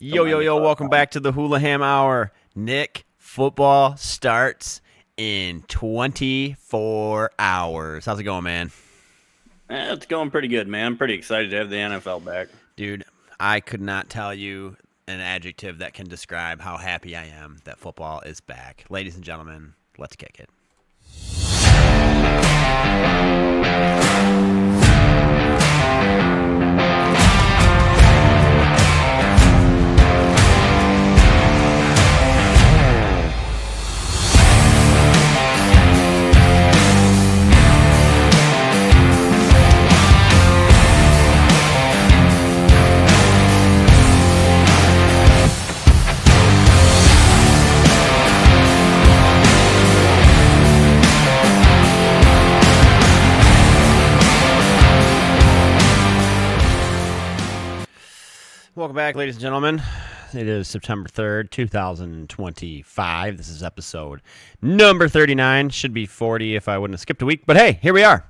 Yo, yo, yo, welcome back to the Hulaham Hour. Nick, football starts in 24 hours. How's it going, man? It's going pretty good, man. I'm pretty excited to have the NFL back. Dude, I could not tell you an adjective that can describe how happy I am that football is back. Ladies and gentlemen, let's kick it. Welcome back, ladies and gentlemen. It is September 3rd, 2025. This is episode number 39. Should be 40 if I wouldn't have skipped a week. But hey, here we are.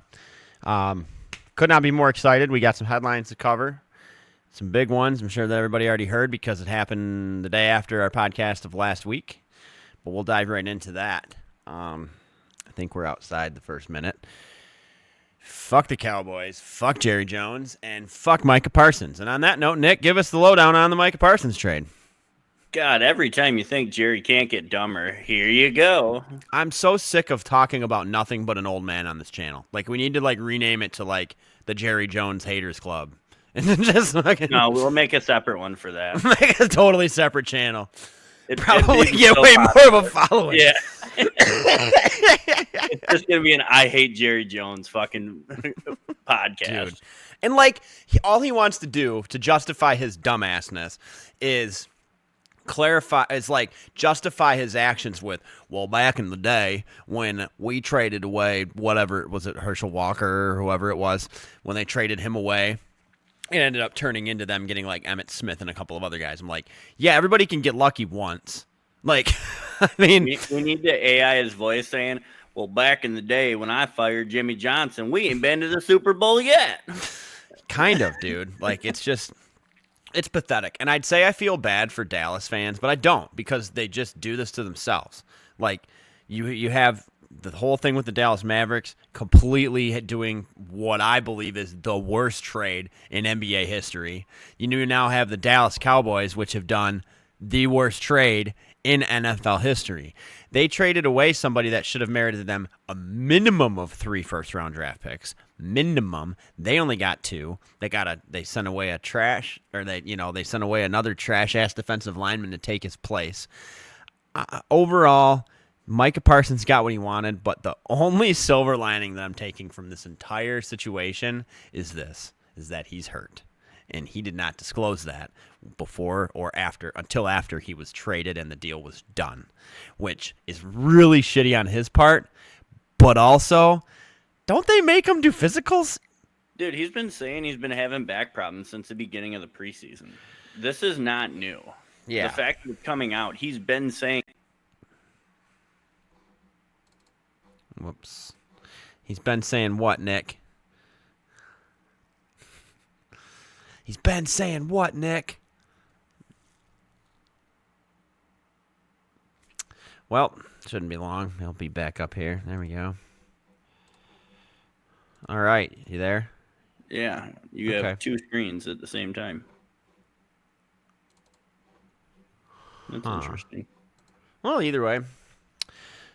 Could not be more excited. We got some headlines to cover. Some big ones. I'm sure that everybody already heard because it happened the day after our podcast of last week. But we'll dive right into that. I think we're outside the first minute. Fuck the Cowboys, fuck Jerry Jones, and fuck Micah Parsons. And on that note, Nick, give us the lowdown on the Micah Parsons trade. God, every time you think Jerry can't get dumber, here you go. I'm so sick of talking about nothing but an old man on this channel. Like, we need to, rename it to, the Jerry Jones Haters Club. And then just fucking... No, we'll make a separate one for that. Make a totally separate channel. It'd probably get way more of a following. Yeah. It's just going to be an I Hate Jerry Jones fucking podcast. Dude. And, all he wants to do to justify his dumbassness is justify his actions with, well, back in the day when we traded away whatever, was it Herschel Walker or whoever it was, when they traded him away, it ended up turning into them getting, Emmitt Smith and a couple of other guys. I'm like, yeah, everybody can get lucky once. I mean... We need to AI his voice saying, well, back in the day when I fired Jimmy Johnson, we ain't been to the Super Bowl yet. Kind of, dude. It's pathetic. And I'd say I feel bad for Dallas fans, but I don't because they just do this to themselves. You have the whole thing with the Dallas Mavericks completely doing what I believe is the worst trade in NBA history. You now have the Dallas Cowboys, which have done the worst trade in NFL history. They traded away somebody that should have merited them a minimum of 3 first-round draft picks. Minimum. They only got 2. They sent away they sent away another trash-ass defensive lineman to take his place. Overall, Micah Parsons got what he wanted, but the only silver lining that I'm taking from this entire situation is that he's hurt. And he did not disclose that before or after, until after he was traded and the deal was done, which is really shitty on his part. But also, don't they make him do physicals? Dude, he's been saying he's been having back problems since the beginning of the preseason. This is not new. Yeah. The fact that it's coming out, he's been saying... Whoops. He's been saying what, Nick? He's been saying what, Nick? Well, shouldn't be long. He'll be back up here. There we go. All right. You there? Yeah. You have 2 screens at the same time. That's interesting. Well, either way.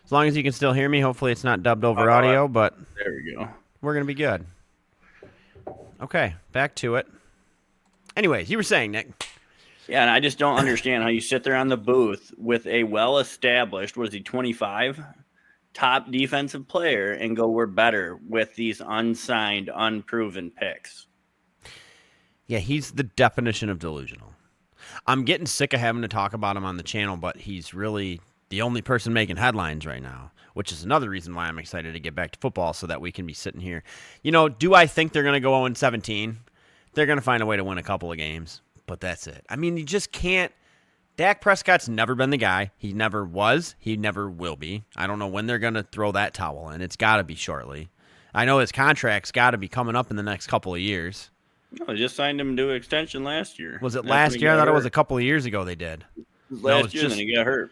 As long as you can still hear me, hopefully it's not dubbed over audio, but there we go. We're going to be good. Okay, back to it. Anyways, you were saying, Nick. Yeah, and I just don't understand how you sit there on the booth with a well-established, what is he, 25, top defensive player and go, we're better with these unsigned, unproven picks. Yeah, he's the definition of delusional. I'm getting sick of having to talk about him on the channel, but he's really the only person making headlines right now, which is another reason why I'm excited to get back to football so that we can be sitting here. Do I think they're going to go 0-17? They're going to find a way to win a couple of games, but that's it. I mean, you just can't. Dak Prescott's never been the guy. He never was. He never will be. I don't know when they're going to throw that towel in. It's got to be shortly. I know his contract's got to be coming up in the next couple of years. No, they just signed him to an extension last year. Was it That's last when he year? I got thought it hurt. was a couple of years ago they did. It was No, last it's year, just- then he got hurt.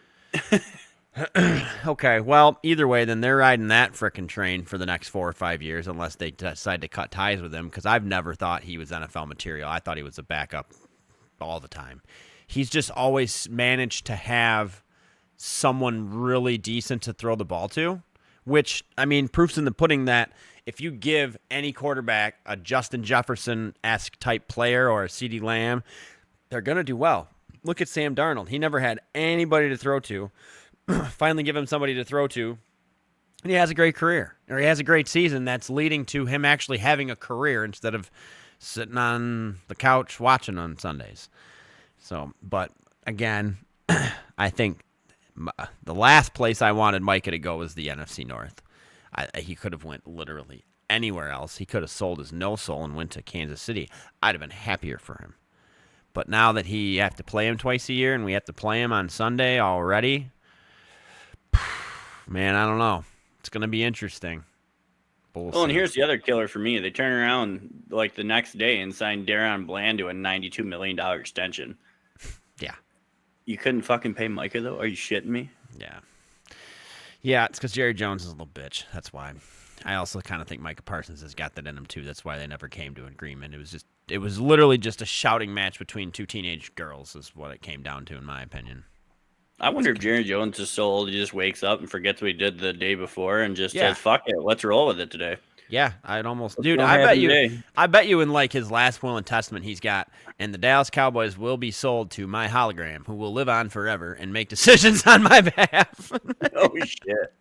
Okay, well, either way, then they're riding that frickin' train for the next 4 or 5 years unless they decide to cut ties with him, because I've never thought he was NFL material. I thought he was a backup all the time. He's just always managed to have someone really decent to throw the ball to, which, I mean, proof's in the pudding that if you give any quarterback a Justin Jefferson-esque type player or a CeeDee Lamb, they're going to do well. Look at Sam Darnold. He never had anybody to throw to. Finally give him somebody to throw to, and he has a great career, or he has a great season that's leading to him actually having a career instead of sitting on the couch watching on Sundays. So, but again, I think the last place I wanted Micah to go was the NFC North. He could have went literally anywhere else. He could have sold his no soul and went to Kansas City. I'd have been happier for him. But now that you have to play him twice a year and we have to play him on Sunday already, man, I don't know. It's going to be interesting. Well, and here's the other killer for me. They turn around like the next day and sign Deron Bland to a $92 million extension. Yeah. You couldn't fucking pay Micah, though? Are you shitting me? Yeah. Yeah, it's because Jerry Jones is a little bitch. That's why. I also kind of think Micah Parsons has got that in him, too. That's why they never came to an agreement. It was literally just a shouting match between two teenage girls is what it came down to, in my opinion. I wonder if Jerry Jones is so old he just wakes up and forgets what he did the day before and just says, fuck it, let's roll with it today. Yeah, I'd almost... What's Dude, gonna I bet happen you today? I bet you in like his last will and testament he's got, and the Dallas Cowboys will be sold to my hologram, who will live on forever and make decisions on my behalf. Oh, shit.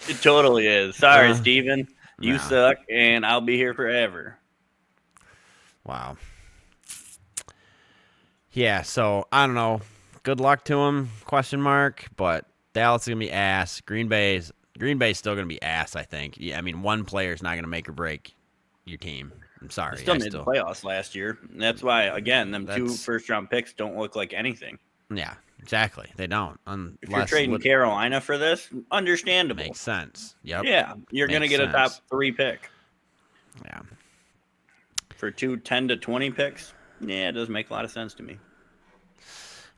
It totally is. Sorry, Steven. You no. suck, and I'll be here forever. Wow. Yeah, so I don't know. Good luck to him, question mark, but Dallas is going to be ass. Green Bay's still going to be ass, I think. Yeah, I mean, one player is not going to make or break your team. I'm sorry. They still made the playoffs last year. And that's why, again, them two That's- first-round picks don't look like anything. Yeah, exactly. They don't. If you're trading Carolina for this, understandable. Makes sense. Yep. Yeah, you're going to Makes get a top sense. 3 pick. Yeah. For 2 10 to 20 picks, yeah, it doesn't make a lot of sense to me.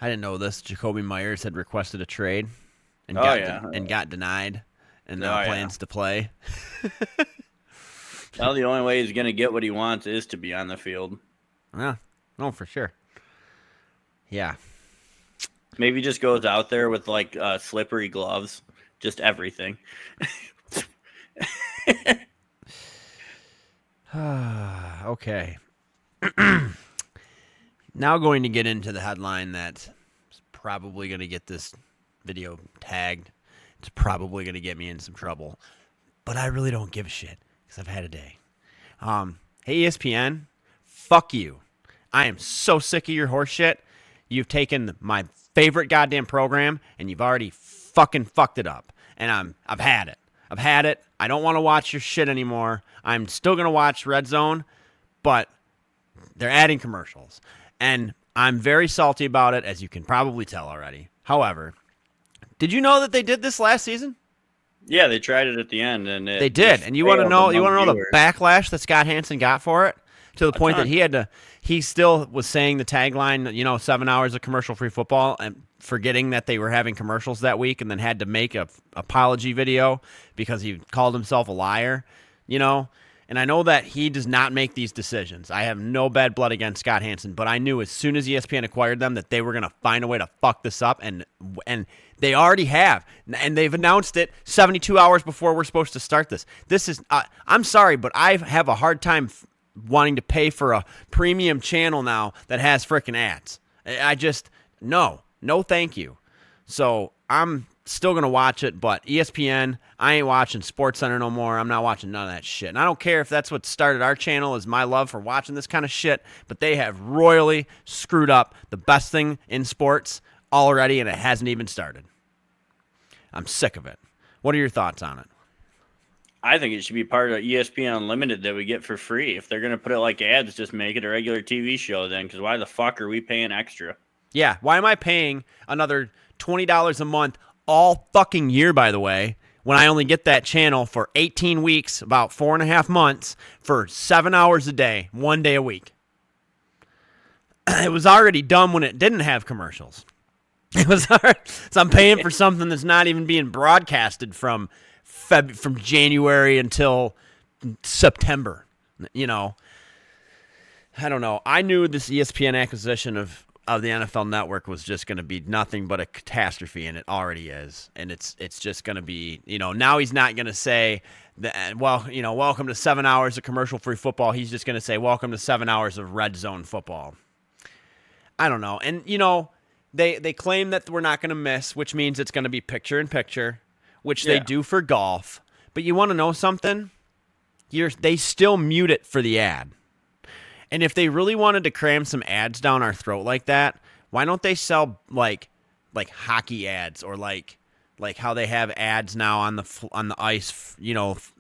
I didn't know this. Jacoby Myers had requested a trade and got denied, and now plans to play. Well, the only way he's going to get what he wants is to be on the field. Yeah, no, for sure. Yeah. Maybe he just goes out there with like slippery gloves, just everything. Okay. Now going to get into the headline that's probably going to get this video tagged. It's probably going to get me in some trouble. But I really don't give a shit because I've had a day. Hey, ESPN, fuck you. I am so sick of your horse shit. You've taken my favorite goddamn program and you've already fucking fucked it up. And I've had it. I've had it. I don't want to watch your shit anymore. I'm still going to watch RedZone, but they're adding commercials. And I'm very salty about it, as you can probably tell already. However, did you know that they did this last season? Yeah, they tried it at the end, and they did. And you want to know? You want to know the backlash that Scott Hansen got for it, to the point that he had to. He still was saying the tagline, 7 hours of commercial-free football, and forgetting that they were having commercials that week, and then had to make a apology video because he called himself a liar. And I know that he does not make these decisions. I have no bad blood against Scott Hansen, but I knew as soon as ESPN acquired them that they were going to find a way to fuck this up, and they already have. And they've announced it 72 hours before we're supposed to start this. This is I'm sorry, but I have a hard time wanting to pay for a premium channel now that has frickin' ads. I just, no thank you. So I'm still going to watch it, but ESPN, I ain't watching SportsCenter no more. I'm not watching none of that shit. And I don't care if that's what started our channel, is my love for watching this kind of shit, but they have royally screwed up the best thing in sports already, and it hasn't even started. I'm sick of it. What are your thoughts on it? I think it should be part of ESPN Unlimited that we get for free. If they're going to put it like ads, just make it a regular TV show then, because why the fuck are we paying extra? Yeah, why am I paying another $20 a month all fucking year, by the way, when I only get that channel for 18 weeks, about 4.5 months, for 7 hours a day, 1 day a week? it was already dumb when it didn't have commercials. It was hard. So I'm paying for something that's not even being broadcasted from January until September. You know, I don't know. I knew this ESPN acquisition of the NFL Network was just going to be nothing but a catastrophe, and it already is. And it's just going to be, now he's not going to say that, welcome to 7 hours of commercial-free football. He's just going to say, welcome to 7 hours of red zone football. I don't know. And, they claim that we're not going to miss, which means it's going to be picture-in-picture, which they do for golf. But you want to know something? They still mute it for the ad. And if they really wanted to cram some ads down our throat like that, why don't they sell like hockey ads or like how they have ads now on the ice,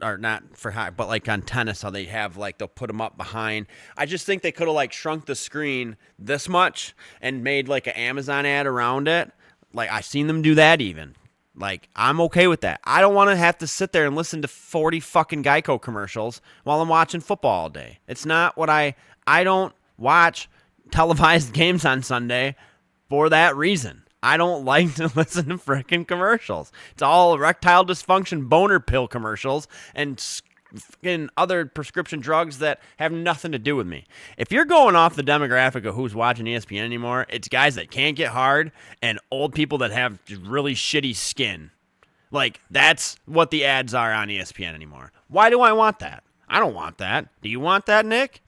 or not for hockey, but like on tennis, how they have they'll put them up behind. I just think they could have shrunk the screen this much and made an Amazon ad around it. I've seen them do that even. I'm okay with that. I don't want to have to sit there and listen to 40 fucking Geico commercials while I'm watching football all day. It's not what I don't watch televised games on Sunday for that reason. I don't like to listen to frickin' commercials. It's all erectile dysfunction boner pill commercials and other prescription drugs that have nothing to do with me. If you're going off the demographic of who's watching ESPN anymore, it's guys that can't get hard and old people that have really shitty skin. That's what the ads are on ESPN anymore. Why do I want that? I don't want that. Do you want that, Nick?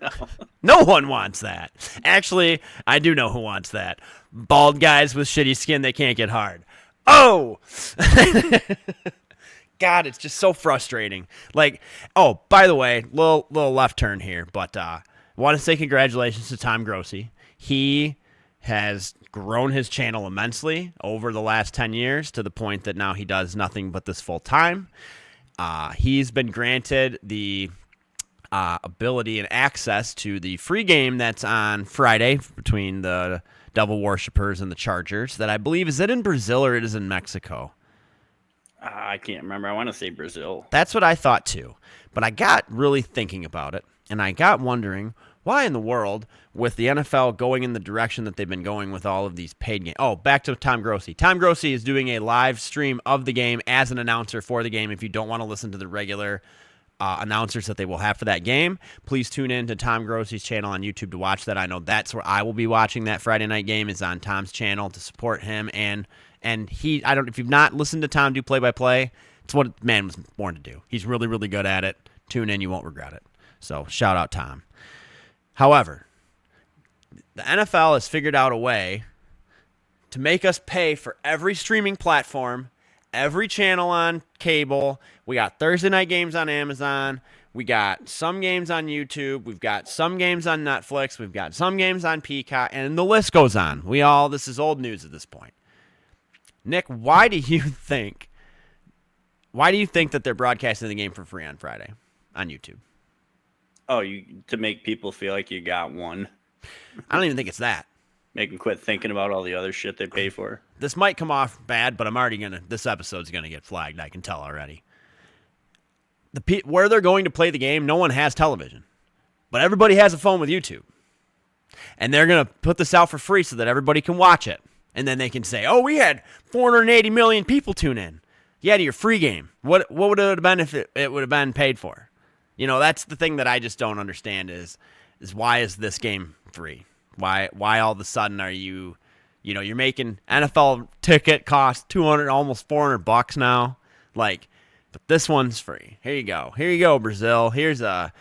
No. No one wants that. Actually, I do know who wants that. Bald guys with shitty skin that can't get hard. Oh! God, it's just so frustrating. By the way, little left turn here, but want to say congratulations to Tom Grossi. He has grown his channel immensely over the last 10 years to the point that now he does nothing but this full time. He's been granted the ability and access to the free game that's on Friday between the Devil Worshippers and the Chargers that I believe, is it in Brazil or it is in Mexico? I can't remember. I want to say Brazil. That's what I thought too. But I got really thinking about it, and I got wondering why in the world, with the NFL going in the direction that they've been going with all of these paid games. Oh, back to Tom Grossi. Tom Grossi is doing a live stream of the game as an announcer for the game. If you don't want to listen to the regular announcers that they will have for that game, please tune in to Tom Grossi's channel on YouTube to watch that. I know that's where I will be watching that Friday night game, is on Tom's channel to support him. And if you've not listened to Tom do play-by-play, it's what the man was born to do. He's really, really good at it. Tune in, you won't regret it. So shout out Tom. However, the NFL has figured out a way to make us pay for every streaming platform, every channel on cable. We got Thursday night games on Amazon. We got some games on YouTube. We've got some games on Netflix. We've got some games on Peacock, and the list goes on. This is old news at this point. Nick, why do you think that they're broadcasting the game for free on Friday on YouTube? Oh, to make people feel like you got one. I don't even think it's that. Make them quit thinking about all the other shit they pay for. This might come off bad, but this episode's gonna get flagged. I can tell already. Where they're going to play the game, no one has television, but everybody has a phone with YouTube, and they're gonna put this out for free so that everybody can watch it, and then they can say, "Oh, we had 480 million people tune in." Yeah, to your free game. What would it have been if it would have been paid for? That's the thing that I just don't understand is why is this game free? Why all of a sudden are you're making NFL ticket cost $200, almost $400 now, but this one's free. Here you go, Brazil. Here's a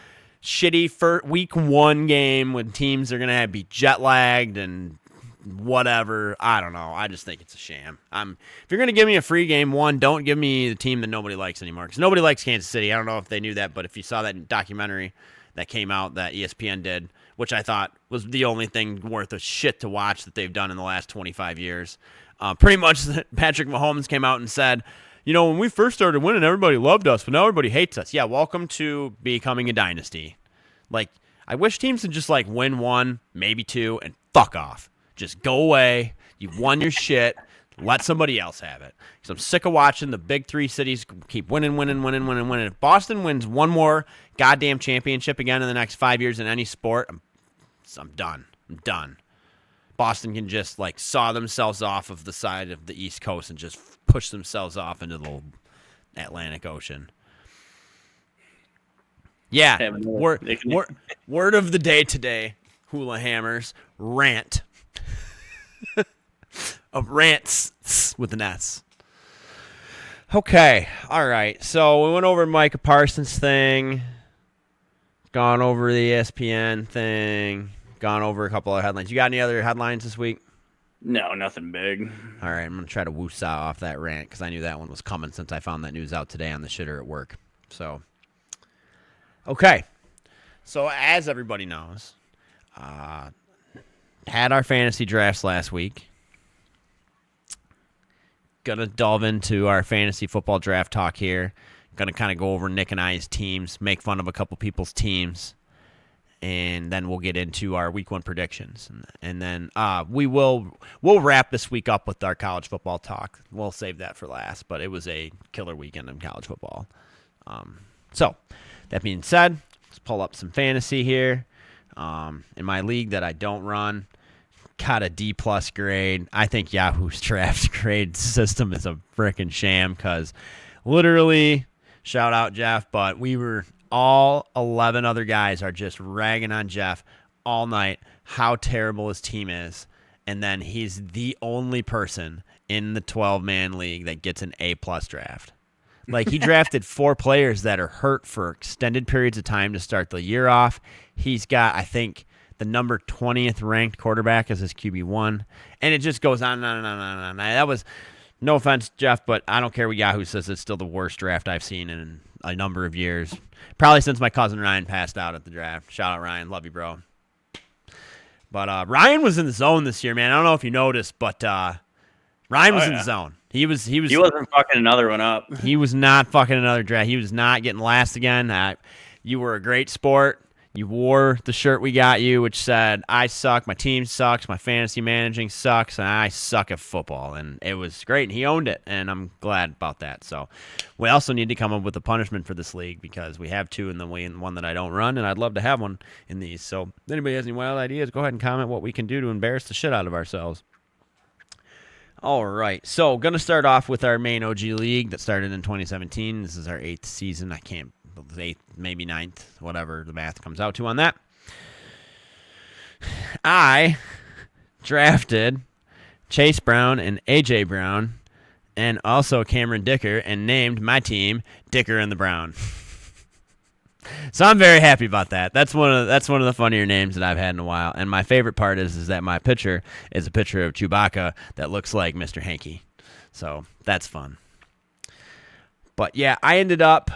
shitty week 1 game when teams are gonna be jet lagged and whatever. I don't know. I just think it's a sham. If you're gonna give me a free game, don't give me the team that nobody likes anymore, because nobody likes Kansas City. I don't know if they knew that, but if you saw that documentary that came out that ESPN did, which I thought was the only thing worth a shit to watch that they've done in the last 25 years. Pretty much Patrick Mahomes came out and said, when we first started winning, everybody loved us, but now everybody hates us. Yeah, welcome to becoming a dynasty. I wish teams would just win 1, maybe 2, and fuck off. Just go away. You've won your shit. Let somebody else have it. Because I'm sick of watching the big 3 cities keep winning. If Boston wins one more goddamn championship again in the next 5 years in any sport, I'm done. I'm done. Boston can just like saw themselves off of the side of the East Coast and just push themselves off into the Atlantic Ocean. Yeah, word of the day today, Hulahammers, rant. Of rants with an S. Okay, all right. So we went over Micah Parsons thing, gone over the ESPN thing, gone over a couple of headlines. You got any other headlines this week? No, nothing big. All right, I'm going to try to woo-saw off that rant because I knew that one was coming since I found that news out today on the shitter at work. So, okay. So as everybody knows, had our fantasy drafts last week. Gonna delve into our fantasy football draft talk here. Gonna kind of go over Nick and I's teams, make fun of a couple people's teams, and then we'll get into our week 1 predictions. And then we'll wrap this week up with our college football talk. We'll save that for last, but it was a killer weekend in college football. So that being said, let's pull up some fantasy here. In my league that I don't run, got a D+ grade. I think Yahoo's draft grade system is a freaking sham because literally, shout out Jeff, but we were all 11 other guys are just ragging on Jeff all night how terrible his team is. And then he's the only person in the 12-man league that gets an A+ draft. Like, he drafted 4 players that are hurt for extended periods of time to start the year off. He's got, I think, the number 20th ranked quarterback as his QB1. And it just goes on and on and on and on. That was, no offense, Jeff, but I don't care what Yahoo says. It's still the worst draft I've seen in a number of years. Probably since my cousin Ryan passed out at the draft. Shout out, Ryan. Love you, bro. But Ryan was in the zone this year, man. I don't know if you noticed, but Ryan was in the zone. He wasn't fucking another one up. He was not fucking another draft. He was not getting last again. You were a great sport. You wore the shirt we got you, which said, I suck, my team sucks, my fantasy managing sucks, and I suck at football. And it was great, and he owned it, and I'm glad about that. So we also need to come up with a punishment for this league because we have 2 in the one that I don't run, and I'd love to have one in these. So if anybody has any wild ideas, go ahead and comment what we can do to embarrass the shit out of ourselves. All right, so going to start off with our main OG league that started in 2017. This is our 8th season. 8th, maybe 9th, whatever the math comes out to on that. I drafted Chase Brown and A.J. Brown and also Cameron Dicker and named my team Dicker and the Brown. So I'm very happy about that. That's one of the funnier names that I've had in a while. And my favorite part is that my picture is a picture of Chewbacca that looks like Mr. Hanky. So that's fun. But yeah, I ended up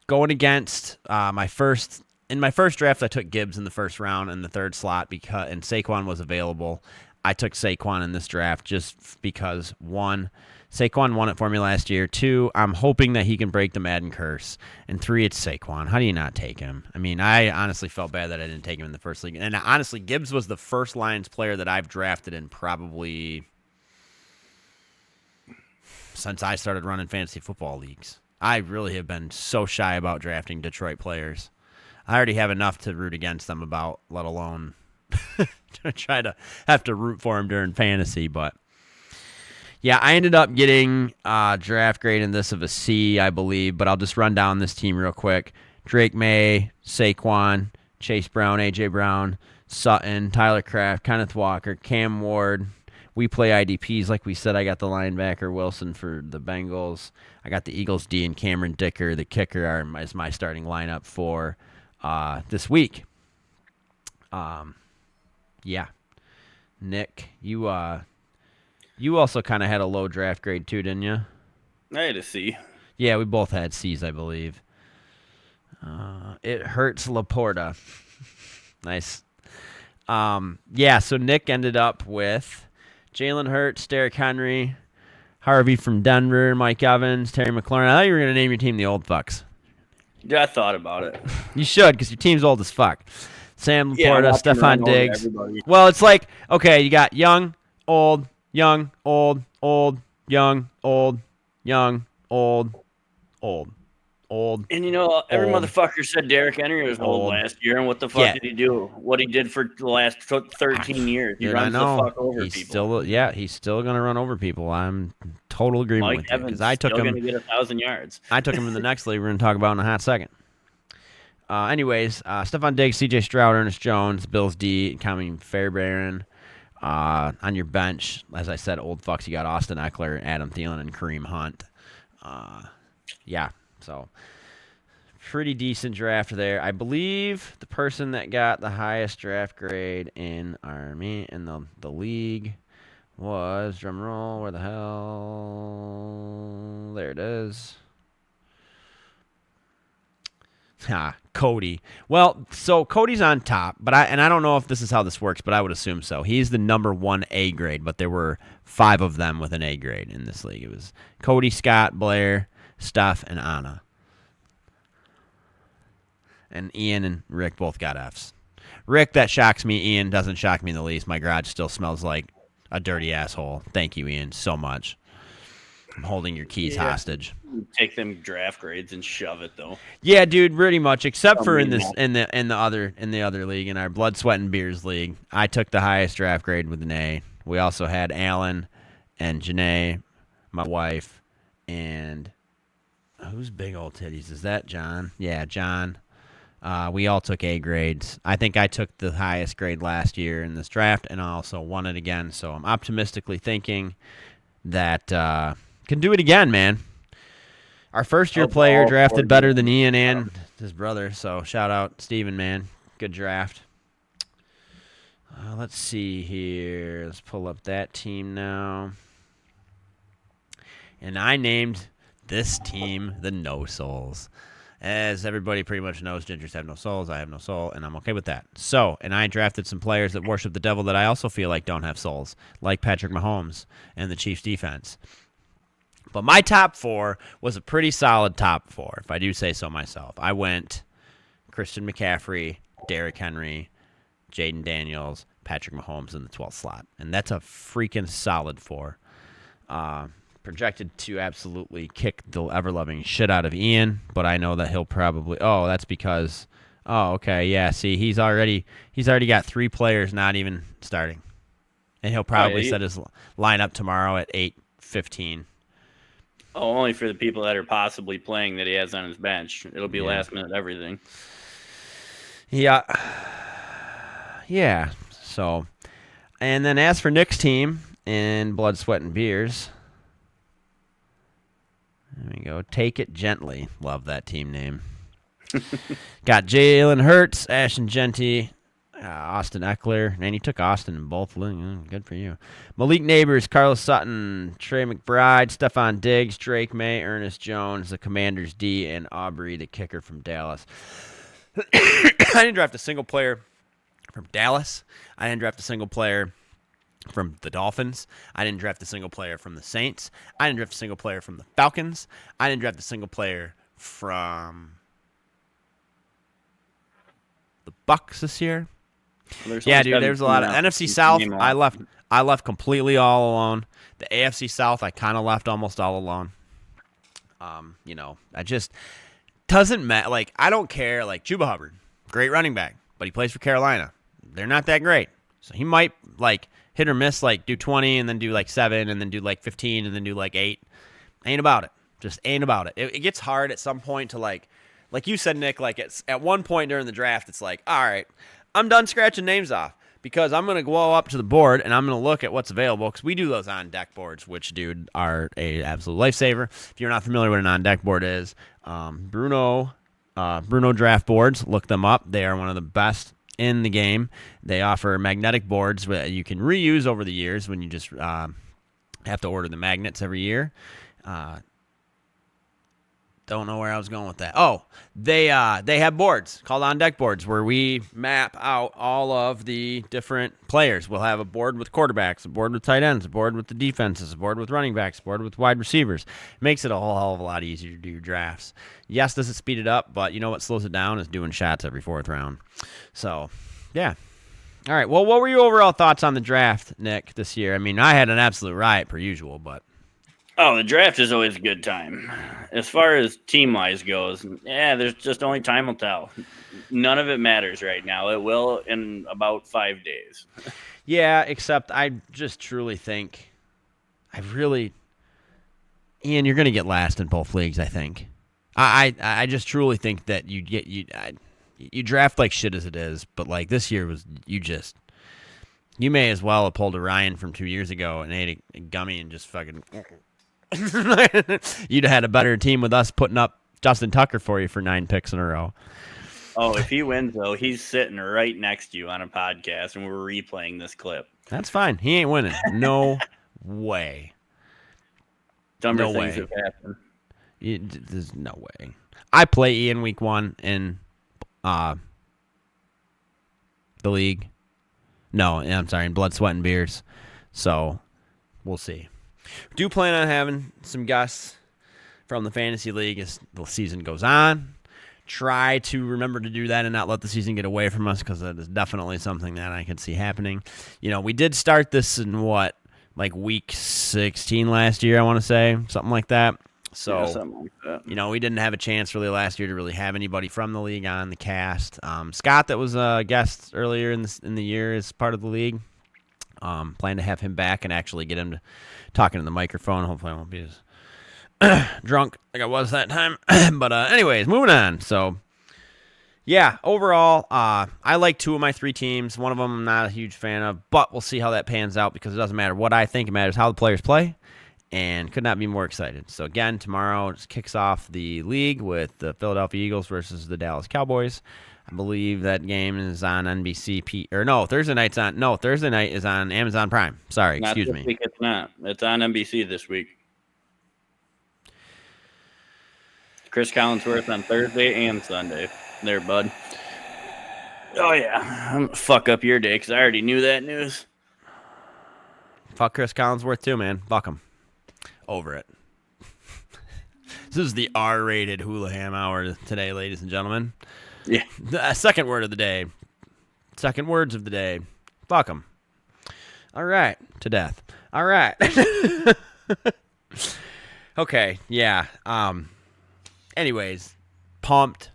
going against my first draft. I took Gibbs in the first round in the 3rd slot and Saquon was available. I took Saquon in this draft just because 1, Saquon won it for me last year. 2, I'm hoping that he can break the Madden curse. And 3, it's Saquon. How do you not take him? I mean, I honestly felt bad that I didn't take him in the first league. And honestly, Gibbs was the first Lions player that I've drafted in probably since I started running fantasy football leagues. I really have been so shy about drafting Detroit players. I already have enough to root against them about, let alone try to have to root for them during fantasy. But yeah, I ended up getting draft grade in this of a C, I believe. But I'll just run down this team real quick. Drake May, Saquon, Chase Brown, A.J. Brown, Sutton, Tyler Kraft, Kenneth Walker, Cam Ward. We play IDPs. Like we said, I got the linebacker Wilson for the Bengals. I got the Eagles D and Cameron Dicker, the kicker, is my starting lineup for this week. Yeah. Nick, you also kind of had a low draft grade too, didn't you? I had a C. Yeah, we both had C's, I believe. It hurts Laporta. Nice. Yeah, so Nick ended up with Jalen Hurts, Derrick Henry, Harvey from Denver, Mike Evans, Terry McLaurin. I thought you were going to name your team the Old Fucks. Yeah, I thought about it. You should, because your team's old as fuck. Sam Laporta, Stephon Diggs. Everybody. Well, it's like, okay, you got young, old, young, old, old, young, old, young, old, old, Old. And every motherfucker said Derrick Henry was old last year, and what the fuck did he do? What he did for the last 13 years? He runs the fuck over people. He's still gonna run over people. I'm total agreement with you because I took him. Gonna get 1,000 yards. I took him in the next league. We're gonna talk about in a hot second. Anyways, Stephon Diggs, C.J. Stroud, Ernest Jones, Bills D, Tommy Fairbairn. On your bench, as I said, old fucks. You got Austin Eckler, Adam Thielen, and Kareem Hunt. So pretty decent draft there. I believe the person that got the highest draft grade in the league was, drum roll, where the hell? There it is. Cody. Well, so Cody's on top, but I don't know if this is how this works, but I would assume so. He's the number 1 A grade, but there were 5 of them with an A grade in this league. It was Cody, Scott, Blair, Steph, and Anna. And Ian and Rick both got Fs. Rick, that shocks me. Ian doesn't shock me in the least. My garage still smells like a dirty asshole. Thank you, Ian, so much. I'm holding your keys hostage. Take them draft grades and shove it though. Yeah, dude, pretty much. Except for in the other league, in our Blood, Sweat, and Beers league, I took the highest draft grade with an A. We also had Alan and Janae, my wife, and who's big old titties? Is that John? Yeah, John. We all took A grades. I think I took the highest grade last year in this draft, and I also won it again. So I'm optimistically thinking that can do it again, man. Our first-year player drafted better than Ian and his brother, so shout out Steven, man. Good draft. Let's see here. Let's pull up that team now. And I named this team the No Souls. As everybody pretty much knows, Gingers have no souls. I have no soul, and I'm okay with that. So, and I drafted some players that worship the devil that I also feel like don't have souls, like Patrick Mahomes and the Chiefs defense. But my top 4 was a pretty solid top 4, if I do say so myself. I went Christian McCaffrey, Derrick Henry, Jaden Daniels, Patrick Mahomes in the 12th slot. And that's a freaking solid 4. Projected to absolutely kick the ever-loving shit out of Ian, but I know that he'll probably... Oh, that's because... Oh, okay, yeah, see, he's already got 3 players not even starting. And he'll probably set his lineup tomorrow at 8:15. Oh, only for the people that are possibly playing that he has on his bench. It'll be last minute everything. Yeah. Yeah, so... And then as for Nick's team in Blood, Sweat, and Beers... There we go. Take It Gently. Love that team name. Got Jalen Hurts, Ashton Genty, Austin Eckler. Man, you took Austin in both. Good for you. Malik Neighbors, Carlos Sutton, Trey McBride, Stephon Diggs, Drake May, Ernest Jones, the Commanders D, and Aubrey, the kicker from Dallas. I didn't draft a single player from Dallas. I didn't draft a single player from the Dolphins. I didn't draft a single player from the Saints. I didn't draft a single player from the Falcons. I didn't draft a single player from the Bucs this year. Yeah, dude, there's a lot of NFC South. I left completely all alone. The AFC South, I kind of left almost all alone. I just doesn't matter. Like, I don't care. Like, Chuba Hubbard, great running back, but he plays for Carolina. They're not that great, so he might hit or miss, do 20 and then do 7 and then do 15 and then do 8. Ain't about it. Just ain't about it. It gets hard at some point to like you said, Nick, it's at one point during the draft, it's all right, I'm done scratching names off because I'm going to go up to the board and I'm going to look at what's available because we do those on-deck boards, which, dude, are a absolute lifesaver. If you're not familiar with what an on-deck board is, Bruno draft boards, look them up. They are one of the best in the game. They offer magnetic boards that you can reuse over the years when you just have to order the magnets every year. Don't know where I was going with that. Oh, they have boards called on-deck boards where we map out all of the different players. We'll have a board with quarterbacks, a board with tight ends, a board with the defenses, a board with running backs, a board with wide receivers. It makes it a whole hell of a lot easier to do your drafts. Yes, does it speed it up, but you know what slows it down is doing shots every 4th round. So, yeah. All right, well, what were your overall thoughts on the draft, Nick, this year? I mean, I had an absolute riot per usual, but... Oh, the draft is always a good time. As far as team-wise goes, there's just only time will tell. None of it matters right now. It will in about 5 days. Yeah, except I just truly think Ian, you're going to get last in both leagues, I think. I just truly think that you draft like shit as it is, but like this year was you may as well have pulled a Ryan from 2 years ago and ate a gummy and just fucking you'd have had a better team with us putting up Justin Tucker for you for 9 picks in a row. Oh, if he wins, though, he's sitting right next to you on a podcast, and we're replaying this clip. That's fine. He ain't winning. No way. Dumber things have happened. There's no way. I play Ian week 1 in the league. No, I'm sorry, in Blood, Sweat, and Beers. So we'll see. Do plan on having some guests from the fantasy league as the season goes on. Try to remember to do that and not let the season get away from us, because that is definitely something that I could see happening. You know, we did start this in week 16 last year, I want to say, something like that. So, yeah, something like that. You know, we didn't have a chance really last year to really have anybody from the league on the cast. Scott, that was a guest earlier in the year, is part of the league. Plan to have him back and actually get him to talking to the microphone. Hopefully I won't be as drunk like I was that time. But anyways, moving on. So, yeah, overall, I like 2 of my 3 teams. One of them I'm not a huge fan of, but we'll see how that pans out, because it doesn't matter what I think. It matters how the players play, and could not be more excited. So, again, tomorrow just kicks off the league with the Philadelphia Eagles versus the Dallas Cowboys. I believe that game is on NBC. Thursday night is on Amazon Prime. Sorry, excuse me. This week it's not. It's on NBC this week. Chris Collinsworth on Thursday and Sunday. There, bud. Oh, yeah. I'm gonna fuck up your day because I already knew that news. Fuck Chris Collinsworth too, man. Fuck him. Over it. This is the R-rated Hulaham hour today, ladies and gentlemen. Yeah. The second word of the day. Second words of the day. Fuck him. All right. To death. All right. Okay. Yeah. Anyways, pumped.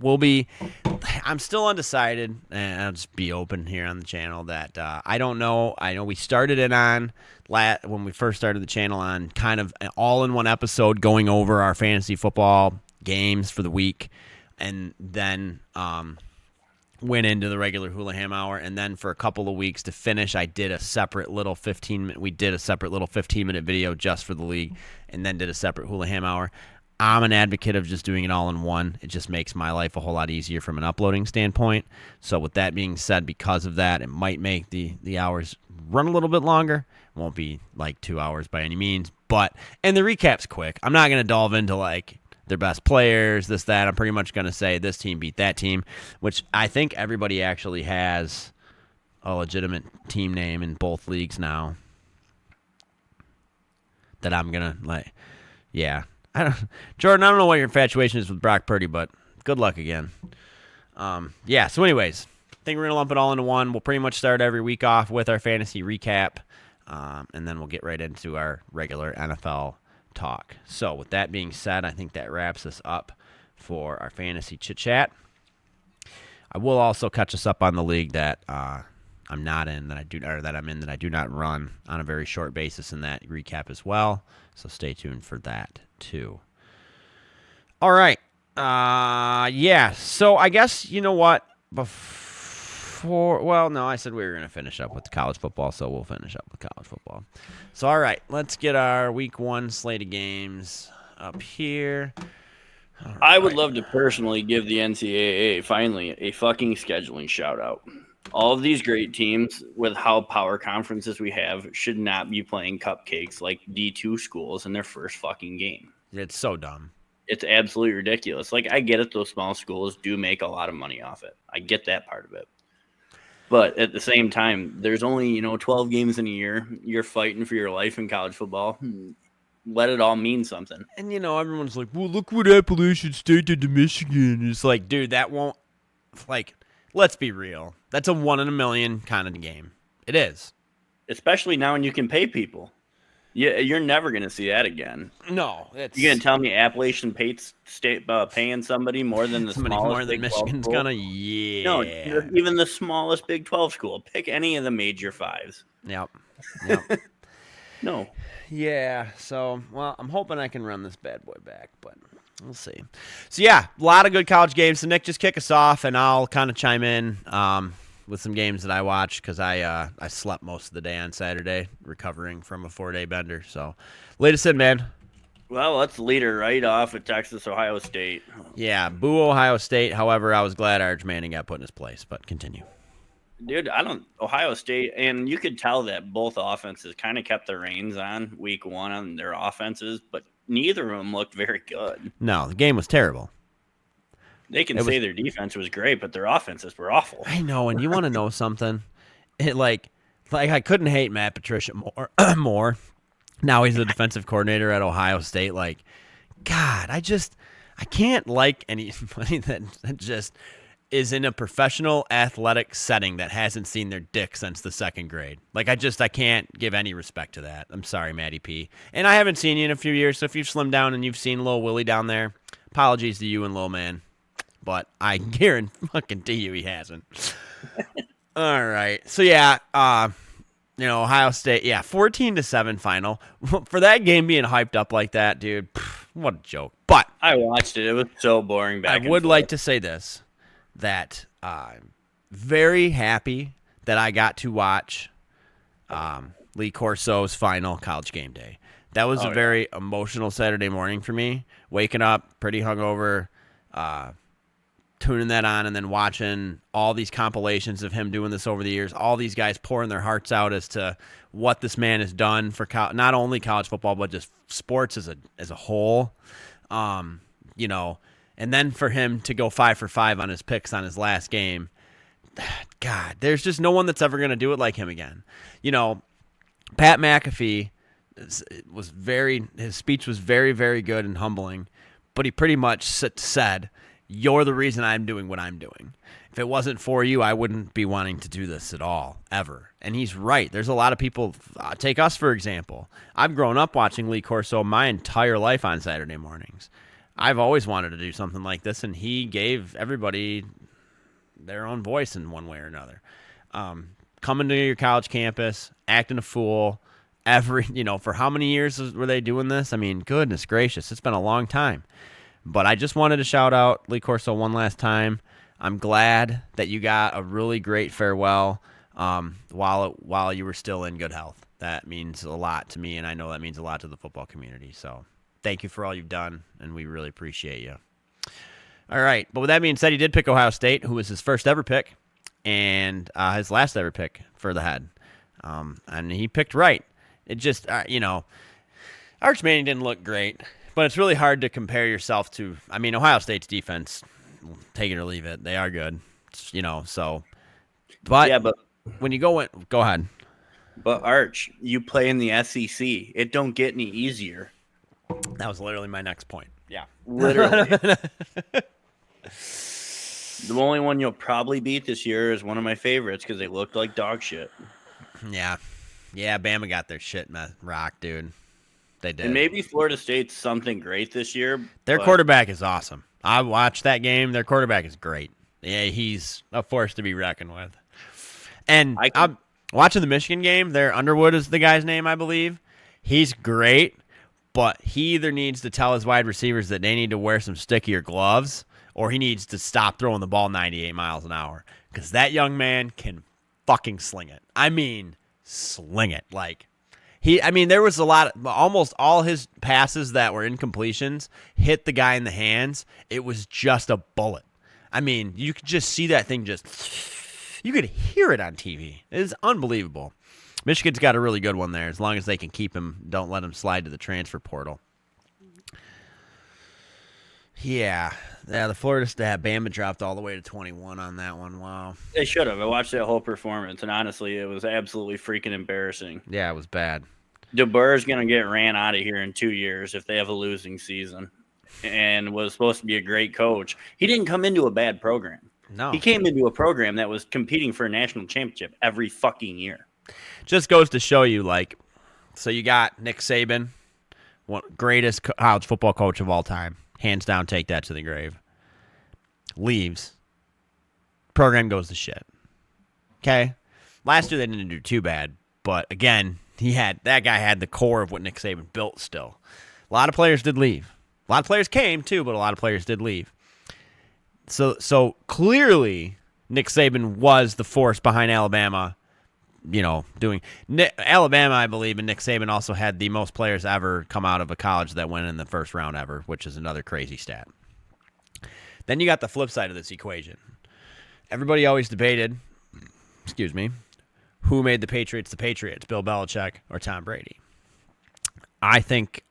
I'm still undecided, and I'll just be open here on the channel that I don't know. I know we started it on when we first started the channel on kind of an all-in-one episode going over our fantasy football games for the week, and then went into the regular Hulaham hour, and then for a couple of weeks to finish, I did a separate little 15-minute video just for the league, and then did a separate Hulaham hour. I'm an advocate of just doing it all in one. It just makes my life a whole lot easier from an uploading standpoint. So with that being said, because of that, it might make the hours run a little bit longer. It won't be like 2 hours by any means, and the recap's quick. I'm not going to delve into like their best players, this, that. I'm pretty much going to say this team beat that team, which I think everybody actually has a legitimate team name in both leagues now that I'm going to like, yeah. Jordan, I don't know what your infatuation is with Brock Purdy, but good luck again. Yeah, so anyways, I think we're going to lump it all into one. We'll pretty much start every week off with our fantasy recap, and then we'll get right into our regular NFL talk. So with that being said, I think that wraps us up for our fantasy chit-chat. I will also catch us up on the league that I'm not in, that I'm in, that I do not run on a very short basis in that recap as well. So stay tuned for that too. All right. Yeah. So I guess, you know what? I said we were going to finish up with the college football, so we'll finish up with college football. So, all right, let's get our week 1 slate of games up here. Right. I would love to personally give the NCAA finally a fucking scheduling shout out. All of these great teams with how power conferences we have should not be playing cupcakes like D2 schools in their first fucking game. It's so dumb. It's absolutely ridiculous. Like, I get it. Those small schools do make a lot of money off it. I get that part of it. But at the same time, there's only, 12 games in a year. You're fighting for your life in college football. Let it all mean something. And, everyone's like, well, look what Appalachian State did to Michigan. It's like, dude, that won't, let's be real. That's a 1 in a million kind of game. It is. Especially now when you can pay people. Yeah, you're never going to see that again. No, You're going to tell me Appalachian State paying somebody more than the somebody smallest more than Big 12 Michigan's school? gonna. No, Yeah. even the smallest Big 12 school. Pick any of the major fives. Yep. No. Yeah. So, well, I'm hoping I can run this bad boy back, but we'll see. So yeah, a lot of good college games. So Nick, just kick us off, and I'll kind of chime in with some games that I watched because I slept most of the day on Saturday, recovering from a 4-day bender. So, lead us in, man. Well, let's lead her right off at Texas, Ohio State. Yeah, boo Ohio State. However, I was glad Arch Manning got put in his place, but continue. Dude, Ohio State, and you could tell that both offenses kind of kept the reins on week one on their offenses, but neither of them looked very good. No, the game was terrible. They can say their defense was great, but their offenses were awful. I know, and you want to know something? It like I couldn't hate Matt Patricia more. Now he's the defensive coordinator at Ohio State. Like, God, I can't like anybody that just is in a professional athletic setting that hasn't seen their dick since the second grade. Like, I can't give any respect to that. I'm sorry, Matty P. And I haven't seen you in a few years, so if you've slimmed down and you've seen Lil Willie down there, apologies to you and Lil Man. But I guarantee you he hasn't. All right. So, yeah, Ohio State, 14-7 final. For that game being hyped up like that, dude, what a joke. But I watched it. It was so boring back I would like to say this, that I'm very happy that I got to watch Lee Corso's final College GameDay. That was a very emotional Saturday morning for me. Waking up pretty hungover, tuning that on, and then watching all these compilations of him doing this over the years, all these guys pouring their hearts out as to what this man has done for not only college football, but just sports as a whole. And then for him to go 5 for 5 on his picks on his last game, God, there's just no one that's ever going to do it like him again. Pat McAfee his speech was very, very good and humbling, but he pretty much said, "You're the reason I'm doing what I'm doing. If it wasn't for you, I wouldn't be wanting to do this at all, ever." And he's right. There's a lot of people. Take us, for example. I've grown up watching Lee Corso my entire life on Saturday mornings. I've always wanted to do something like this, and he gave everybody their own voice in one way or another. Coming to your college campus, acting a fool, for how many years were they doing this? I mean, goodness gracious, it's been a long time. But I just wanted to shout out Lee Corso one last time. I'm glad that you got a really great farewell while you were still in good health. That means a lot to me, and I know that means a lot to the football community. So thank you for all you've done, and we really appreciate you. All right, but with that being said, he did pick Ohio State, who was his first ever pick, and his last ever pick for the head. And he picked right. It just, Arch Manning didn't look great. But it's really hard to compare yourself to. I mean, Ohio State's defense, take it or leave it, they are good. So. But yeah, but when you go ahead. But Arch, you play in the SEC. It don't get any easier. That was literally my next point. Yeah, literally. The only one you'll probably beat this year is one of my favorites because they looked like dog shit. Yeah, Bama got their shit rocked, dude. They did. And maybe Florida State's something great this year. Their quarterback is awesome. I watched that game. Their quarterback is great. Yeah, he's a force to be reckoned with. And I'm watching the Michigan game. Underwood is the guy's name, I believe. He's great, but he either needs to tell his wide receivers that they need to wear some stickier gloves, or he needs to stop throwing the ball 98 miles an hour, because that young man can fucking sling it. I mean, sling it. There was almost all his passes that were incompletions hit the guy in the hands. It was just a bullet. I mean, you could just see that thing you could hear it on TV. It is unbelievable. Michigan's got a really good one there, as long as they can keep him, don't let him slide to the transfer portal. Yeah, the Florida State, Bama dropped all the way to 21 on that one. Wow. They should have. I watched that whole performance, and honestly, it was absolutely freaking embarrassing. Yeah, it was bad. DeBurr's going to get ran out of here in 2 years if they have a losing season, and was supposed to be a great coach. He didn't come into a bad program. No. He came into a program that was competing for a national championship every fucking year. Just goes to show you, So you got Nick Saban, one greatest college football coach of all time. Hands down, take that to the grave. Leaves. Program goes to shit. Okay? Last year they didn't do too bad, but again, that guy had the core of what Nick Saban built still. A lot of players did leave. A lot of players came too, but a lot of players did leave. So clearly Nick Saban was the force behind Alabama, doing Alabama, I believe, and Nick Saban also had the most players ever come out of a college that went in the first round ever, which is another crazy stat. Then you got the flip side of this equation. Everybody always debated, who made the Patriots, Bill Belichick or Tom Brady. I think,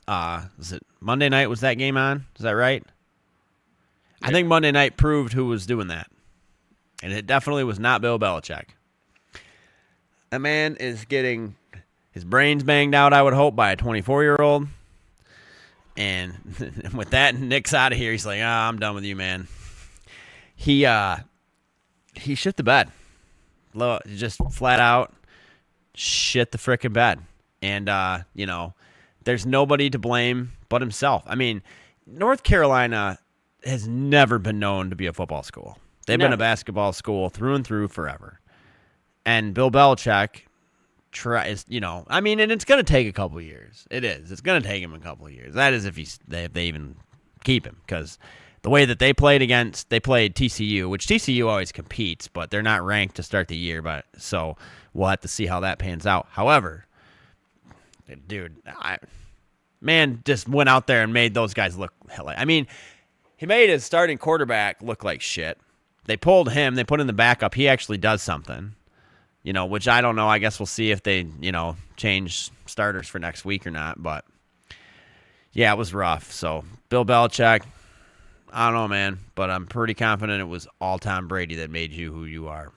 was it Monday night was that game on? Is that right? Yeah. I think Monday night proved who was doing that. And it definitely was not Bill Belichick. That man is getting his brains banged out, I would hope, by a 24-year-old. And with that, Nick's out of here. He's like, I'm done with you, man. He shit the bed. Just flat out shit the frickin' bed. And, there's nobody to blame but himself. I mean, North Carolina has never been known to be a football school. They've been a basketball school through and through forever. And Bill Belichick tries, and it's going to take a couple of years. It is. It's going to take him a couple of years. That is if they even keep him, because the way that they played TCU, which TCU always competes, but they're not ranked to start the year. So we'll have to see how that pans out. However, dude, man just went out there and made those guys look like. I mean, he made his starting quarterback look like shit. They pulled him. They put in the backup. He actually does something, which I don't know. I guess we'll see if they, change starters for next week or not. But, yeah, it was rough. So, Bill Belichick, I don't know, man. But I'm pretty confident it was all Tom Brady that made you who you are.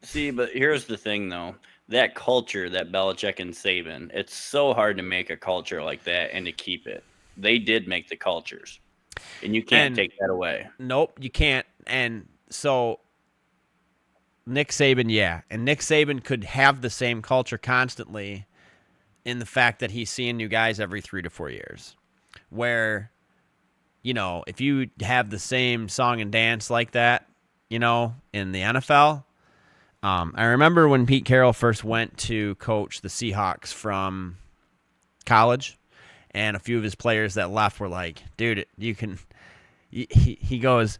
See, but here's the thing, though. That culture, that Belichick and Saban, it's so hard to make a culture like that and to keep it. They did make the cultures. And you can't take that away. Nope, you can't. And so Nick Saban, yeah. And Nick Saban could have the same culture constantly in the fact that he's seeing new guys every 3 to 4 years. Where, if you have the same song and dance like that, in the NFL. I remember when Pete Carroll first went to coach the Seahawks from college, and a few of his players that left were like, dude, he goes,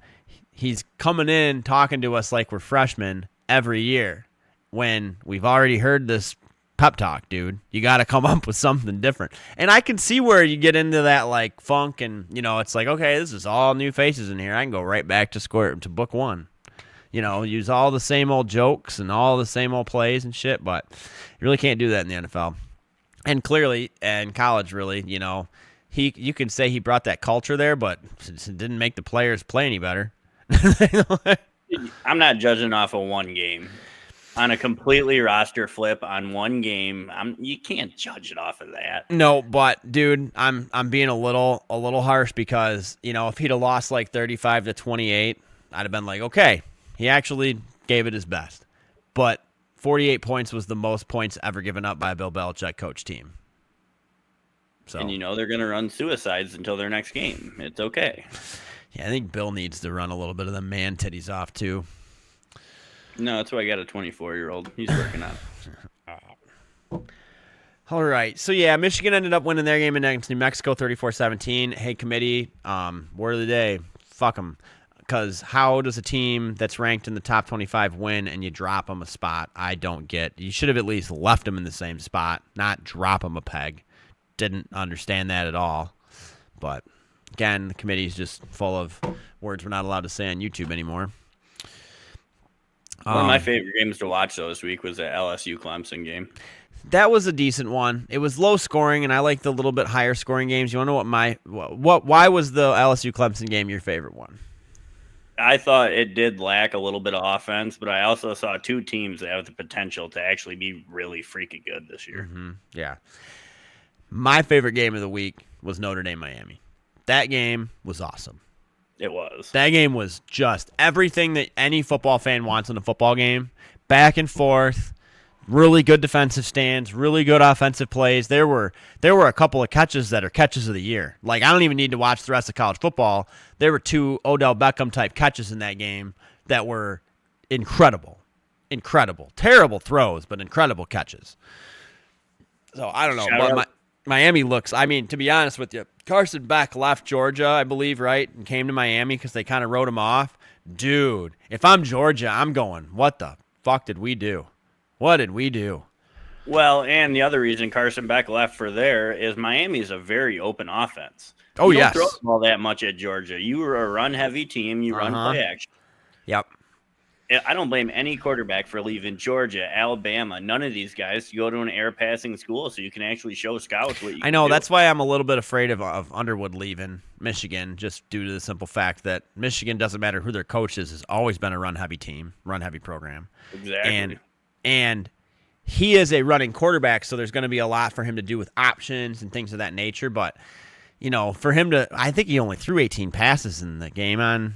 he's coming in talking to us like we're freshmen every year when we've already heard this pep talk, dude. You got to come up with something different. And I can see where you get into that like funk and, it's like, okay, this is all new faces in here. I can go right back to book one. Use all the same old jokes and all the same old plays and shit, but you really can't do that in the NFL. And clearly, in college, really, you can say he brought that culture there, but it didn't make the players play any better. I'm not judging off of one game. On a completely roster flip on one game, you can't judge it off of that. No, but dude, I'm being a little harsh because, if he'd have lost like 35-28, I'd have been like, okay, he actually gave it his best. But 48 points was the most points ever given up by a Bill Belichick coach team. So, and they're going to run suicides until their next game. It's okay. Yeah, I think Bill needs to run a little bit of the man titties off too. No, that's why I got a 24-year-old. He's working on it. All right. So, yeah, Michigan ended up winning their game against New Mexico 34-17. Hey, committee, word of the day, fuck them. Because how does a team that's ranked in the top 25 win and you drop them a spot? I don't get. You should have at least left them in the same spot, not drop them a peg. Didn't understand that at all. But, again, the committee's just full of words we're not allowed to say on YouTube anymore. One of my favorite games to watch, though, this week was the LSU Clemson game. That was a decent one. It was low scoring, and I like the little bit higher scoring games. You want to know why was the LSU Clemson game your favorite one? I thought it did lack a little bit of offense, but I also saw two teams that have the potential to actually be really freaking good this year. Mm-hmm. Yeah. My favorite game of the week was Notre Dame Miami. That game was awesome. It was. That game was just everything that any football fan wants in a football game. Back and forth, Really good defensive stands, really good offensive plays. There were a couple of catches that are catches of the year. Like, I don't even need to watch the rest of college football. There were 2 Odell Beckham type catches in that game that were incredible. Incredible. Terrible throws, but incredible catches. So I don't know, but Miami looks, I mean, to be honest with you, Carson Beck left Georgia, I believe, right, and came to Miami because they kind of wrote him off. Dude, if I'm Georgia, I'm going, what the fuck did we do? What did we do? Well, and the other reason Carson Beck left for there is Miami is a very open offense. Oh, you yes. don't throw the ball that much at Georgia. You were a run-heavy team. You run play action. Yep. I don't blame any quarterback for leaving Georgia, Alabama, none of these guys. You go to an air-passing school so you can actually show scouts what you can do. That's why I'm a little bit afraid of Underwood leaving Michigan, just due to the simple fact that Michigan, doesn't matter who their coach is, has always been a run-heavy team, run-heavy program. Exactly. And he is a running quarterback, so there's going to be a lot for him to do with options and things of that nature. But, for him to – I think he only threw 18 passes in the game on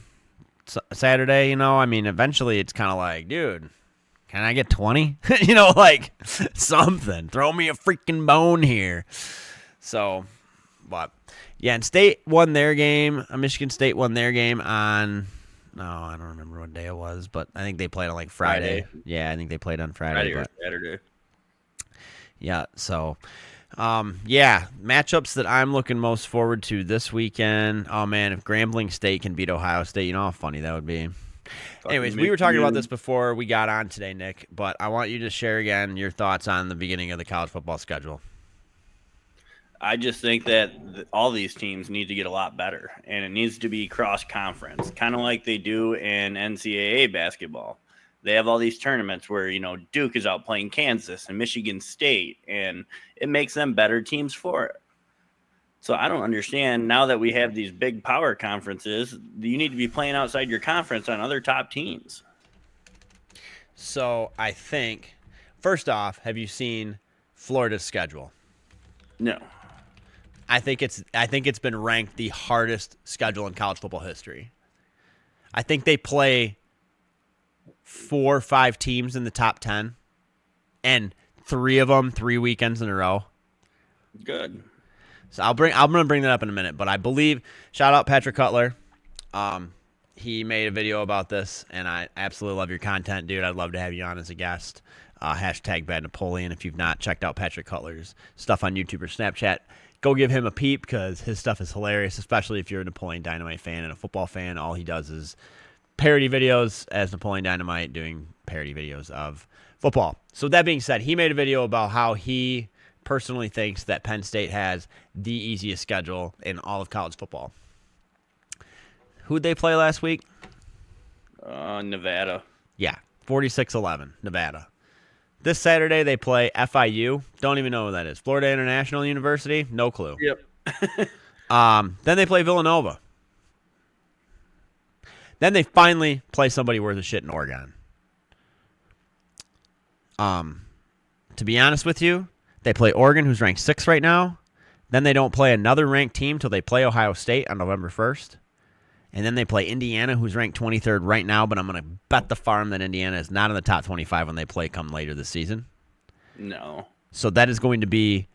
Saturday, I mean, eventually it's kind of like, dude, can I get 20? Like something. Throw me a freaking bone here. So, but, yeah, and State won their game. Michigan State won their game on – no, I don't remember what day it was, but I think they played on like Friday. Yeah, I think they played on Friday. Or Saturday. Yeah, so, matchups that I'm looking most forward to this weekend. Oh, man, if Grambling State can beat Ohio State, you know how funny that would be. Anyways, we were talking about this before we got on today, Nick, but I want you to share again your thoughts on the beginning of the college football schedule. I just think that all these teams need to get a lot better, and it needs to be cross-conference, kind of like they do in NCAA basketball. They have all these tournaments where, Duke is out playing Kansas and Michigan State, and it makes them better teams for it. So I don't understand, now that we have these big power conferences, you need to be playing outside your conference on other top teams. So I think, first off, have you seen Florida's schedule? No. I think it's been ranked the hardest schedule in college football history. I think they play 4 or 5 teams in the top 10, and 3 of them 3 weekends in a row. Good. So I'm gonna bring that up in a minute, but I believe, shout out Patrick Cutler. He made a video about this, and I absolutely love your content, dude. I'd love to have you on as a guest. Hashtag Bad Napoleon. If you've not checked out Patrick Cutler's stuff on YouTube or Snapchat, go give him a peep because his stuff is hilarious, especially if you're a Napoleon Dynamite fan and a football fan. All he does is parody videos as Napoleon Dynamite, doing parody videos of football. So that being said, he made a video about how he personally thinks that Penn State has the easiest schedule in all of college football. Who'd they play last week? Nevada. Yeah, 46-11, Nevada. This Saturday, they play FIU. Don't even know who that is. Florida International University? No clue. Yep. Then they play Villanova. Then they finally play somebody worth a shit in Oregon. To be honest with you, they play Oregon, who's ranked 6th right now. Then they don't play another ranked team till they play Ohio State on November 1st. And then they play Indiana, who's ranked 23rd right now, but I'm going to bet the farm that Indiana is not in the top 25 when they play come later this season. No. So that is going to be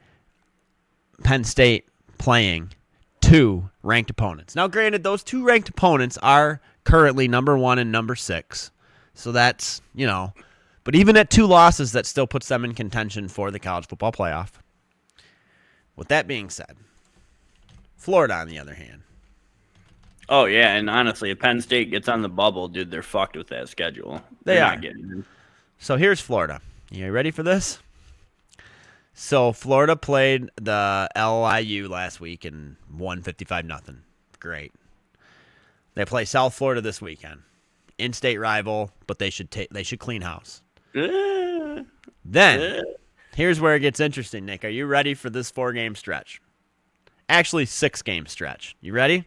Penn State playing 2 ranked opponents. Now, granted, those 2 ranked opponents are currently number 1 and number 6. So that's, but even at 2 losses, that still puts them in contention for the college football playoff. With that being said, Florida, on the other hand. Oh, yeah, and honestly, if Penn State gets on the bubble, dude, they're fucked with that schedule. They're not getting in. So here's Florida. You ready for this? So Florida played the LIU last week and won 55-0. Great. They play South Florida this weekend. In-state rival, but they should clean house. Then, here's where it gets interesting, Nick. Are you ready for this 4-game stretch? Actually, 6-game stretch. You ready?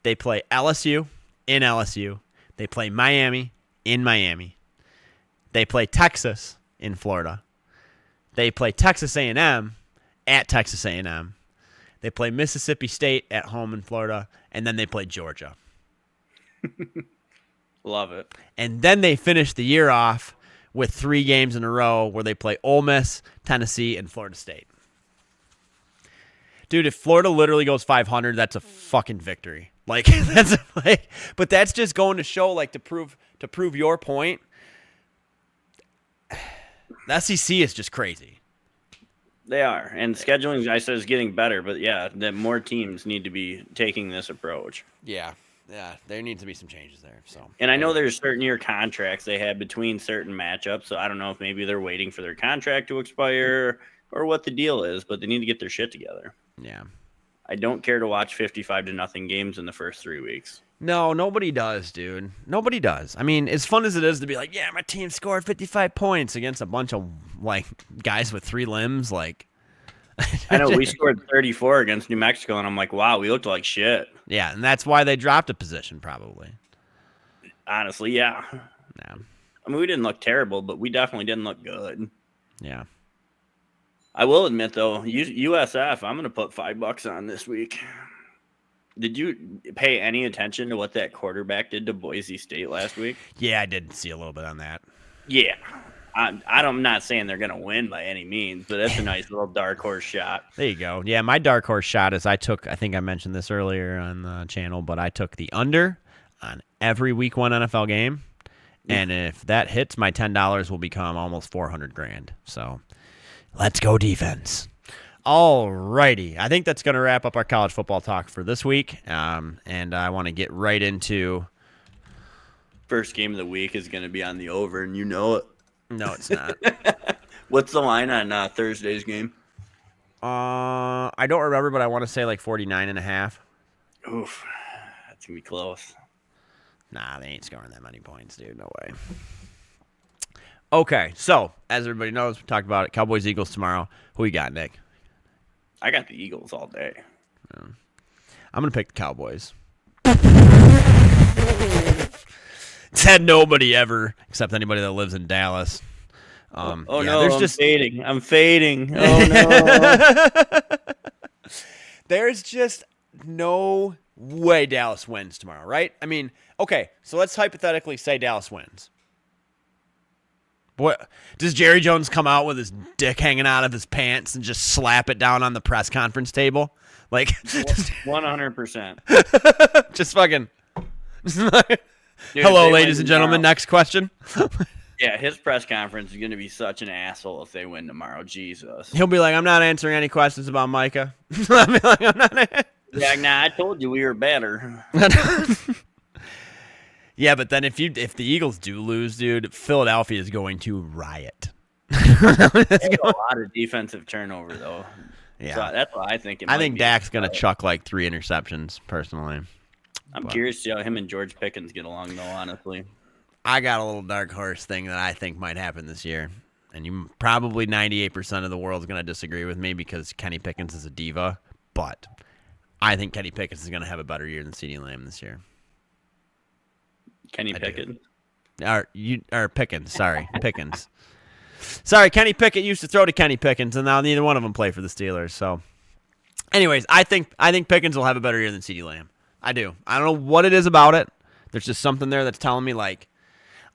They play LSU in LSU. They play Miami in Miami. They play Texas in Florida. They play Texas A&M at Texas A&M. They play Mississippi State at home in Florida. And then they play Georgia. Love it. And then they finish the year off with 3 games in a row where they play Ole Miss, Tennessee, and Florida State. Dude, if Florida literally goes 500, that's a fucking victory. Like but that's just going to show, like, to prove your point. The SEC is just crazy. They are, and scheduling, I said, is getting better. But yeah, that more teams need to be taking this approach. Yeah, there needs to be some changes there. So, and I know there's certain year contracts they have between certain matchups. So I don't know if maybe they're waiting for their contract to expire or what the deal is, but they need to get their shit together. Yeah. I don't care to watch 55-0 games in the first 3 weeks. No, nobody does, dude. Nobody does. I mean, as fun as it is to be like, yeah, my team scored 55 points against a bunch of, like, guys with 3 limbs, like. I know, we scored 34 against New Mexico, and I'm like, wow, we looked like shit. Yeah, and that's why they dropped a position, probably. Honestly, yeah. Yeah. I mean, we didn't look terrible, but we definitely didn't look good. Yeah. I will admit, though, USF, I'm going to put $5 on this week. Did you pay any attention to what that quarterback did to Boise State last week? Yeah, I did see a little bit on that. Yeah. I'm not saying they're going to win by any means, but that's a nice little dark horse shot. There you go. Yeah, my dark horse shot is I think I mentioned this earlier on the channel, but I took the under on every week 1 NFL game. And if that hits, my $10 will become almost $400,000. So let's go defense. All righty. I think that's going to wrap up our college football talk for this week. And I want to get right into. First game of the week is going to be on the over, and you know it. No, it's not. What's the line on Thursday's game? I don't remember, but I want to say like 49.5. Oof. That's going to be close. Nah, they ain't scoring that many points, dude. No way. Okay, so as everybody knows, we talked about it. Cowboys, Eagles tomorrow. Who you got, Nick? I got the Eagles all day. I'm going to pick the Cowboys. Said nobody ever, except anybody that lives in Dallas. No, I'm fading. Oh, no. There's just no way Dallas wins tomorrow, right? I mean, okay, so let's hypothetically say Dallas wins. What does Jerry Jones come out with his dick hanging out of his pants and just slap it down on the press conference table? Like 100%. Just fucking Dude, hello, ladies and gentlemen. Next question. Yeah, his press conference is going to be such an asshole if they win tomorrow. Jesus. He'll be like, I'm not answering any questions about Micah. I'll be like, I'm not. Yeah, nah, I told you we were better. Yeah, but then if the Eagles do lose, dude, Philadelphia is going to riot. A lot of defensive turnover, though. Yeah, so that's what I think. I think Dak's going to chuck like 3 interceptions, personally. I'm curious to see how him and George Pickens get along, though, honestly. I got a little dark horse thing that I think might happen this year. And you probably 98% of the world is going to disagree with me because Kenny Pickens is a diva. But I think Kenny Pickens is going to have a better year than CeeDee Lamb this year. Kenny Pickens? Or Pickens, sorry. Pickens. Sorry, Kenny Pickett used to throw to Kenny Pickens, and now neither one of them play for the Steelers. So, anyways, I think Pickens will have a better year than CeeDee Lamb. I do. I don't know what it is about it. There's just something there that's telling me, like,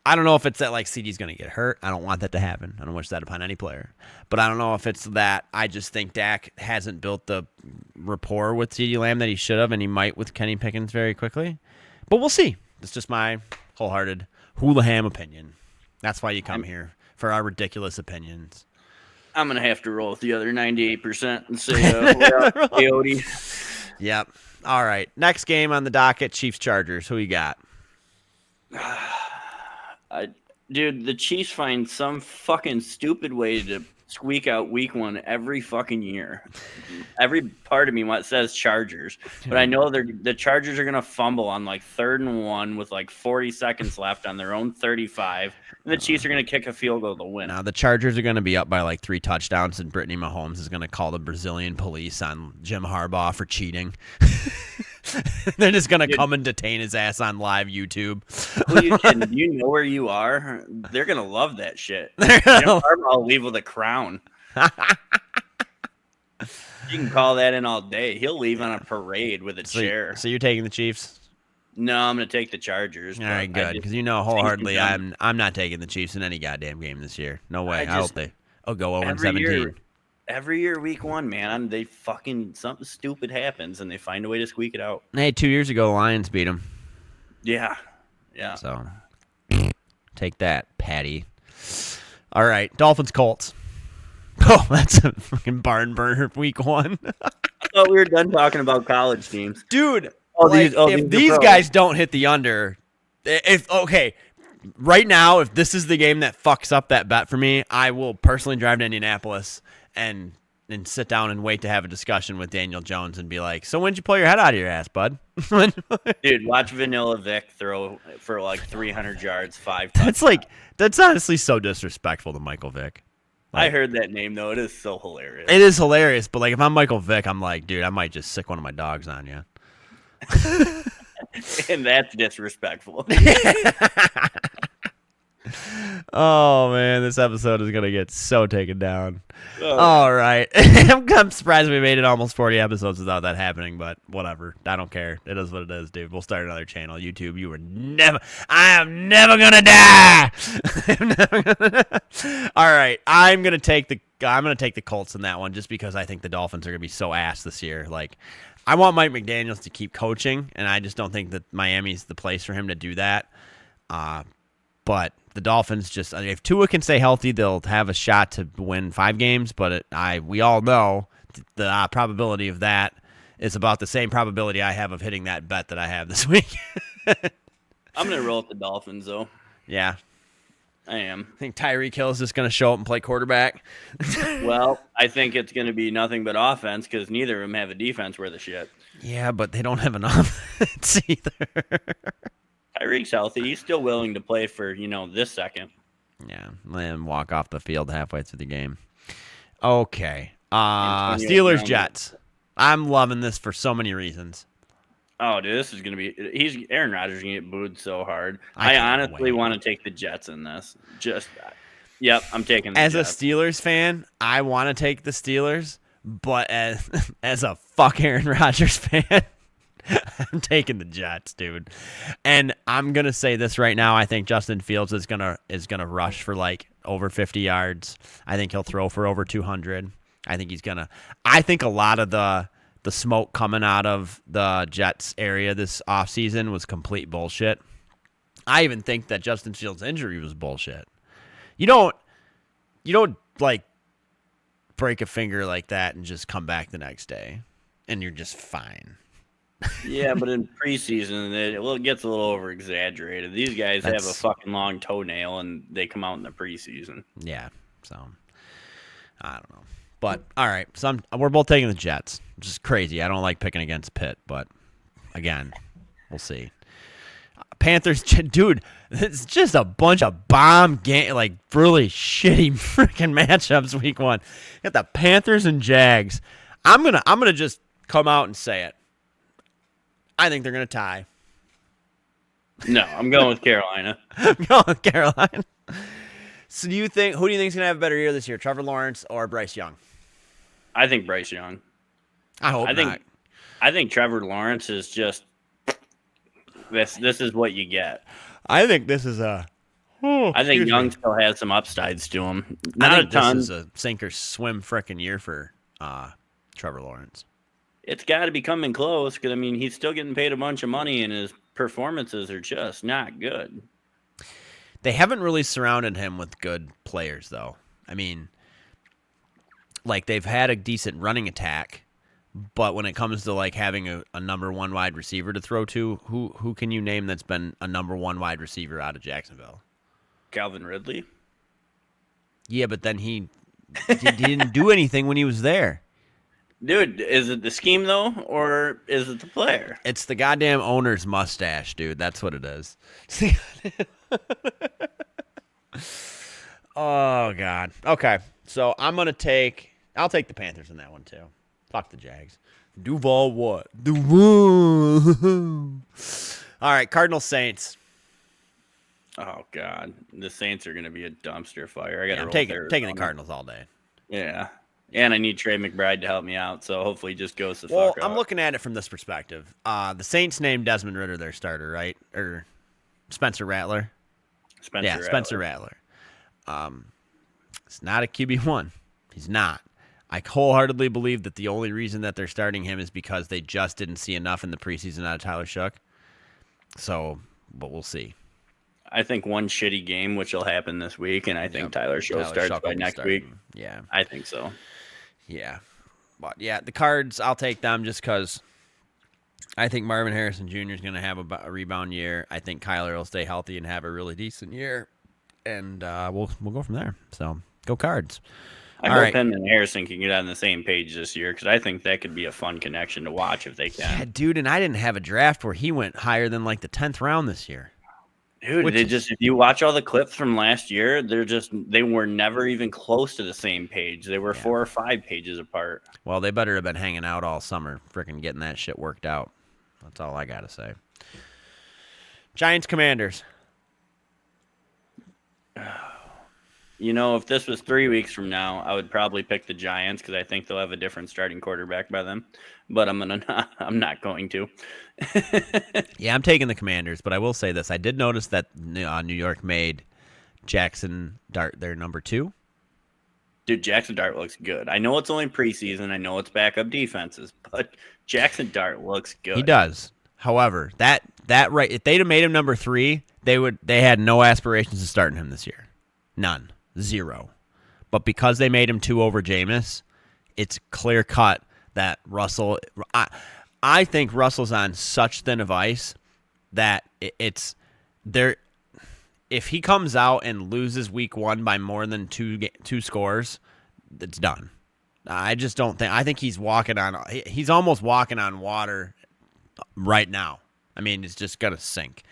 I don't know if it's that, like, CeeDee's going to get hurt. I don't want that to happen. I don't wish that upon any player. But I don't know if it's that I just think Dak hasn't built the rapport with CeeDee Lamb that he should have, and he might with Kenny Pickens very quickly. But we'll see. It's just my wholehearted Hulaham opinion. That's why you come here, for our ridiculous opinions. I'm going to have to roll with the other 98% and say Coyote. Yep. All right. Next game on the docket, Chiefs-Chargers. Who you got? Dude, the Chiefs find some fucking stupid way to squeak out week 1 every fucking year. Every part of me says Chargers, but I know the Chargers are going to fumble on like 3rd and 1 with like 40 seconds left on their own 35, and the Chiefs are going to kick a field goal to win. Now, the Chargers are going to be up by like 3 touchdowns, and Brittany Mahomes is going to call the Brazilian police on Jim Harbaugh for cheating. They're just going to come and detain his ass on live YouTube. Who you kidding? Do you know where you are? They're going to love that shit. Jim Harbaugh will leave with a crown. You can call that in all day. He'll leave on a parade with a chair. So you're taking the Chiefs? No, I'm going to take the Chargers. All right, good, because you know wholeheartedly I'm not taking the Chiefs in any goddamn game this year. No way. I hope I'll go 0-17. Every year, week 1, man, they fucking something stupid happens and they find a way to squeak it out. Hey, 2 years ago, the Lions beat them. Yeah. So take that, Patty. All right, Dolphins Colts. Oh, that's a fucking barn burner week 1. I thought we were done talking about college teams, dude. If these guys don't hit the under, right now, if this is the game that fucks up that bet for me, I will personally drive to Indianapolis and sit down and wait to have a discussion with Daniel Jones and be like, so when'd you pull your head out of your ass, bud? Dude, watch Vanilla Vic throw for like 300 yards, 5 touchdowns. That's honestly so disrespectful to Michael Vick. I heard that name, though. It is so hilarious. It is hilarious, but if I'm Michael Vick, I'm like, dude, I might just sick one of my dogs on you. And that's disrespectful. Oh man, this episode is gonna get so taken down. All right. I'm surprised we made it almost 40 episodes without that happening, but whatever. I don't care. It is what it is, dude. We'll start another channel. YouTube, I am never gonna die. All right. I'm gonna take the Colts in that one just because I think the Dolphins are gonna be so ass this year. I want Mike McDaniels to keep coaching, and I just don't think that Miami's the place for him to do that. But the Dolphins if Tua can stay healthy, they'll have a shot to win 5 games. But we all know the probability of that is about the same probability I have of hitting that bet that I have this week. I'm going to roll with the Dolphins, though. Yeah. I am. I think Tyreek Hill is just going to show up and play quarterback. Well, I think it's going to be nothing but offense because neither of them have a defense worth of shit. Yeah, but they don't have an offense either. Tyreek's healthy. He's still willing to play for, this second. Yeah, let him walk off the field halfway through the game. Okay. Steelers, Jets. I'm loving this for so many reasons. Oh, dude, this is going to be – Aaron Rodgers is going to get booed so hard. I honestly want to take the Jets in this. Yep, I'm taking the Jets. As a Steelers fan, I want to take the Steelers, but as a fuck Aaron Rodgers fan, I'm taking the Jets, dude. And I'm gonna say this right now. I think Justin Fields is gonna rush for over 50 yards. I think he'll throw for over 200. I think a lot of the smoke coming out of the Jets area this offseason was complete bullshit. I even think that Justin Fields' injury was bullshit. You don't break a finger like that and just come back the next day and you're just fine. Yeah, but in preseason, it gets a little over-exaggerated. These guys have a fucking long toenail, and they come out in the preseason. Yeah, so I don't know. But, all right, so we're both taking the Jets, which is crazy. I don't like picking against Pitt, but, again, we'll see. Panthers, dude, it's just a bunch of bomb game, really shitty freaking matchups week 1. You got the Panthers and Jags. I'm gonna just come out and say it. I think they're going to tie. No, I'm going with Carolina. I'm going with Carolina. So who do you think is going to have a better year this year, Trevor Lawrence or Bryce Young? I think Bryce Young. I hope not. I think Trevor Lawrence is just this is what you get. I think this is I think Young still has some upsides to him. Not a ton. This is a sink or swim frickin' year for Trevor Lawrence. It's got to be coming close because, he's still getting paid a bunch of money and his performances are just not good. They haven't really surrounded him with good players, though. They've had a decent running attack, but when it comes to, having a number 1 wide receiver to throw to, who can you name that's been a number 1 wide receiver out of Jacksonville? Calvin Ridley. Yeah, but then he didn't do anything when he was there. Dude, is it the scheme, though, or is it the player? It's the goddamn owner's mustache, dude. That's what it is. Oh, God. Okay, so I'll take the Panthers in that one, too. Fuck the Jags. Duval what? Duval. All right, Cardinals Saints. Oh, God. The Saints are going to be a dumpster fire. I'm taking the Cardinals all day. Yeah. And I need Trey McBride to help me out, so hopefully he just goes the Well, fuck I'm up. looking at it from this perspective. The Saints named Desmond Ridder their starter, right? Or Spencer Rattler. Spencer Rattler. It's not a QB1. He's not. I wholeheartedly believe that the only reason that they're starting him is because they just didn't see enough in the preseason out of Tyler Shough. So, but we'll see. I think one shitty game, which will happen this week, and I think Tyler Shough starts by next week. Yeah. I think so. Yeah. But, yeah, the Cards, I'll take them just because I think Marvin Harrison Jr. is going to have a rebound year. I think Kyler will stay healthy and have a really decent year. And we'll go from there. So, go Cards. I hope him and Harrison can get on the same page this year because I think that could be a fun connection to watch if they can. Yeah, dude, and I didn't have a draft where he went higher than like the 10th round this year. Dude, if you watch all the clips from last year, they were never even close to the same page. They were 4 or 5 pages apart. Well, they better have been hanging out all summer, freaking getting that shit worked out. That's all I got to say. Giants Commanders. You know, if this was 3 weeks from now, I would probably pick the Giants because I think they'll have a different starting quarterback by then. But I'm not going to. Yeah, I'm taking the Commanders, but I will say this: I did notice that New York made Jackson Dart their number 2. Dude, Jackson Dart looks good. I know it's only preseason. I know it's backup defenses, but Jackson Dart looks good. He does. However, that right, if they'd have made him number 3, they had no aspirations of starting him this year. None. 0. But because they made him 2 over Jameis, it's clear cut that Russell. I think Russell's on such thin of ice that it's there. If he comes out and loses week 1 by more than two scores, it's done. I just don't think. I think he's almost walking on water right now. I mean, it's just gonna sink.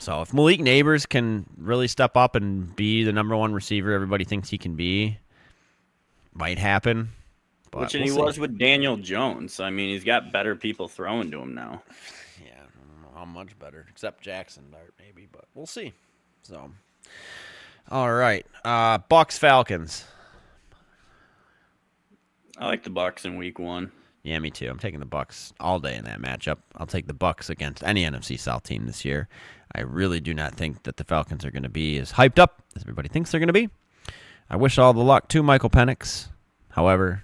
So if Malik Neighbors can really step up and be the number 1 receiver everybody thinks he can be, might happen. Which he was with Daniel Jones. I mean, he's got better people throwing to him now. Yeah, I don't know how much better, except Jackson Dart maybe, but we'll see. So, all right, Bucks Falcons. I like the Bucks in week 1. Yeah, me too. I'm taking the Bucks all day in that matchup. I'll take the Bucks against any NFC South team this year. I really do not think that the Falcons are going to be as hyped up as everybody thinks they're going to be. I wish all the luck to Michael Penix. However,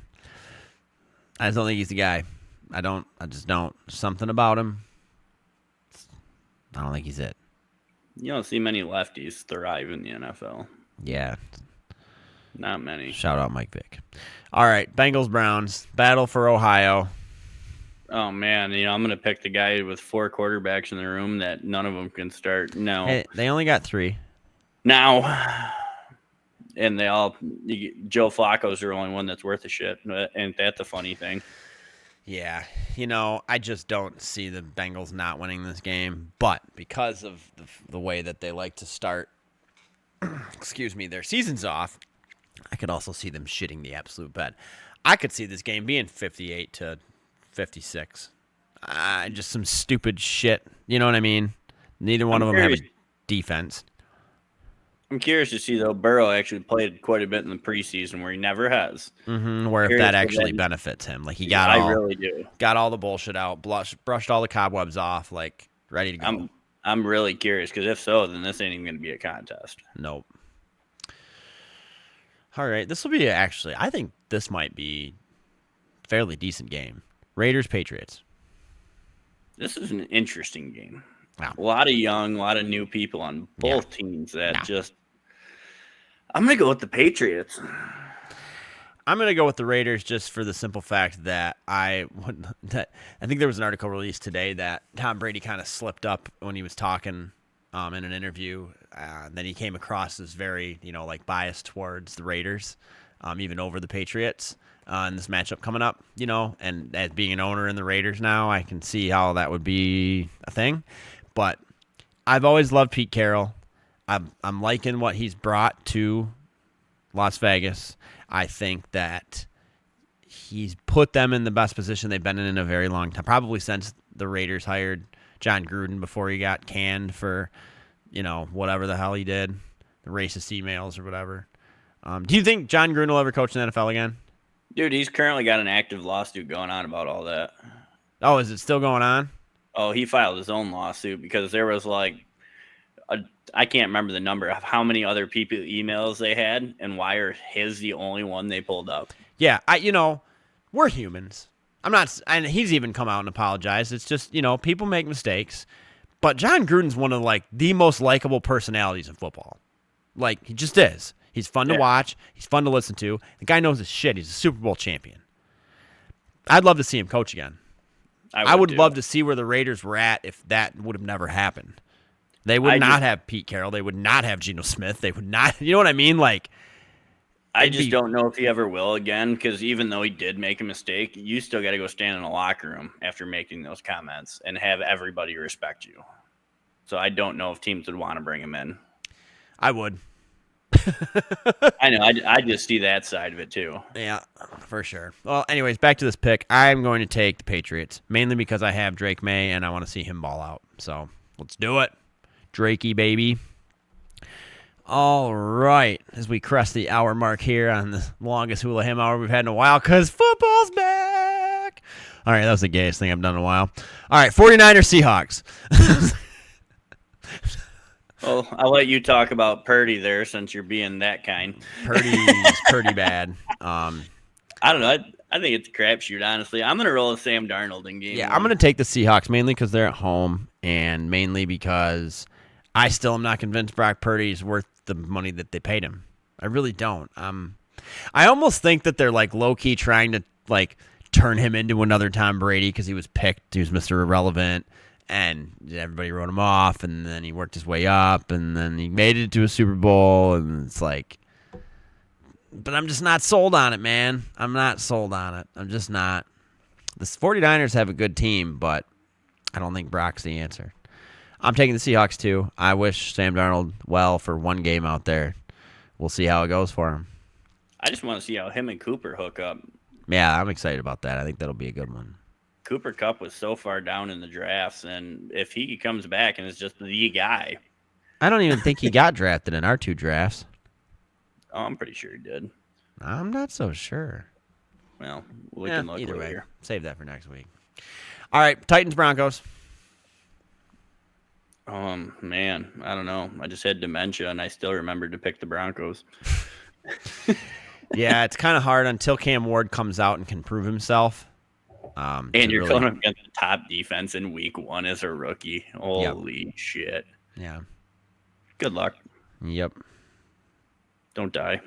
I just don't think he's the guy. I just don't. Something about him. I don't think he's it. You don't see many lefties thrive in the NFL. Yeah. Not many. Shout out Mike Vick. All right, Bengals Browns battle for Ohio. Oh man, I'm gonna pick the guy with 4 quarterbacks in the room that none of them can start. No, Hey, they only got 3 now, and Joe Flacco's the only one that's worth a shit. And that's the funny thing. Yeah, I just don't see the Bengals not winning this game, but because of the way that they like to start, their season's off, I could also see them shitting the absolute bed. I could see this game being 58-56. Just some stupid shit. You know what I mean? Neither one of them have a defense. I'm curious to see, though, Burrow actually played quite a bit in the preseason where he never has. Mm-hmm, where if that actually benefits him. Like, he got all the bullshit out, brushed all the cobwebs off, like, ready to go. I'm really curious, because if so, then this ain't even going to be a contest. Nope. All right, this will be I think this might be a fairly decent game. Raiders-Patriots. This is an interesting game. Wow. A lot of new people on both teams that I'm going to go with the Patriots. I'm going to go with the Raiders just for the simple fact that I think there was an article released today that Tom Brady kind of slipped up when he was talking in an interview. Then he came across as very, biased towards the Raiders, even over the Patriots in this matchup coming up, and as being an owner in the Raiders now, I can see how that would be a thing. But I've always loved Pete Carroll. I'm liking what he's brought to Las Vegas. I think that he's put them in the best position they've been in a very long time, probably since the Raiders hired John Gruden before he got canned for, whatever the hell he did, the racist emails or whatever. Do you think John Gruden will ever coach in the NFL again? Dude, he's currently got an active lawsuit going on about all that. Oh, is it still going on? Oh, he filed his own lawsuit because there was I can't remember the number of how many other people emails they had and why are his the only one they pulled up. Yeah, we're humans. I'm not, and he's even come out and apologized. It's just, people make mistakes. But John Gruden's one of the most likable personalities in football. He just is. He's fun to watch. He's fun to listen to. The guy knows his shit. He's a Super Bowl champion. I'd love to see him coach again. I would love to see where the Raiders were at if that would have never happened. They would not have Pete Carroll. They would not have Geno Smith. They would not. You know what I mean? I just don't know if he ever will again, because even though he did make a mistake, you still got to go stand in a locker room after making those comments and have everybody respect you. So I don't know if teams would want to bring him in. I would. I know. I just see that side of it too. Yeah, for sure. Well, anyways, back to this pick. I'm going to take the Patriots, mainly because I have Drake May and I want to see him ball out. So let's do it. Drakey, baby. All right, as we crest the hour mark here on the longest Hulaham hour we've had in a while, because football's back. All right, that was the gayest thing I've done in a while. All right, 49ers Seahawks. Well, I'll let you talk about Purdy there since you're being that kind. Purdy's pretty bad. I don't know. I think it's a crapshoot, honestly. I'm going to roll with Sam Darnold in game. Yeah, I'm going to take the Seahawks mainly because they're at home and mainly because I still am not convinced Brock Purdy is worth the money that they paid him. I really don't. I almost think that they're low-key trying to turn him into another Tom Brady because he was picked. He was Mr. Irrelevant. And everybody wrote him off, and then he worked his way up, and then he made it to a Super Bowl, and it's but I'm just not sold on it, man. I'm not sold on it. I'm just not. The 49ers have a good team, but I don't think Brock's the answer. I'm taking the Seahawks, too. I wish Sam Darnold well for one game out there. We'll see how it goes for him. I just want to see how him and Cooper hook up. Yeah, I'm excited about that. I think that'll be a good one. Cooper Kupp was so far down in the drafts, and if he comes back and is just the guy. I don't even think he got drafted in our two drafts. Oh, I'm pretty sure he did. I'm not so sure. Well, we can look either later. way. Save that for next week. All right, Titans-Broncos. Man, I don't know. I just had dementia, and I still remembered to pick the Broncos. Yeah, it's kind of hard until Cam Ward comes out and can prove himself. And you're going up against the top defense in week 1 as a rookie. Holy shit. Yeah. Good luck. Yep. Don't die.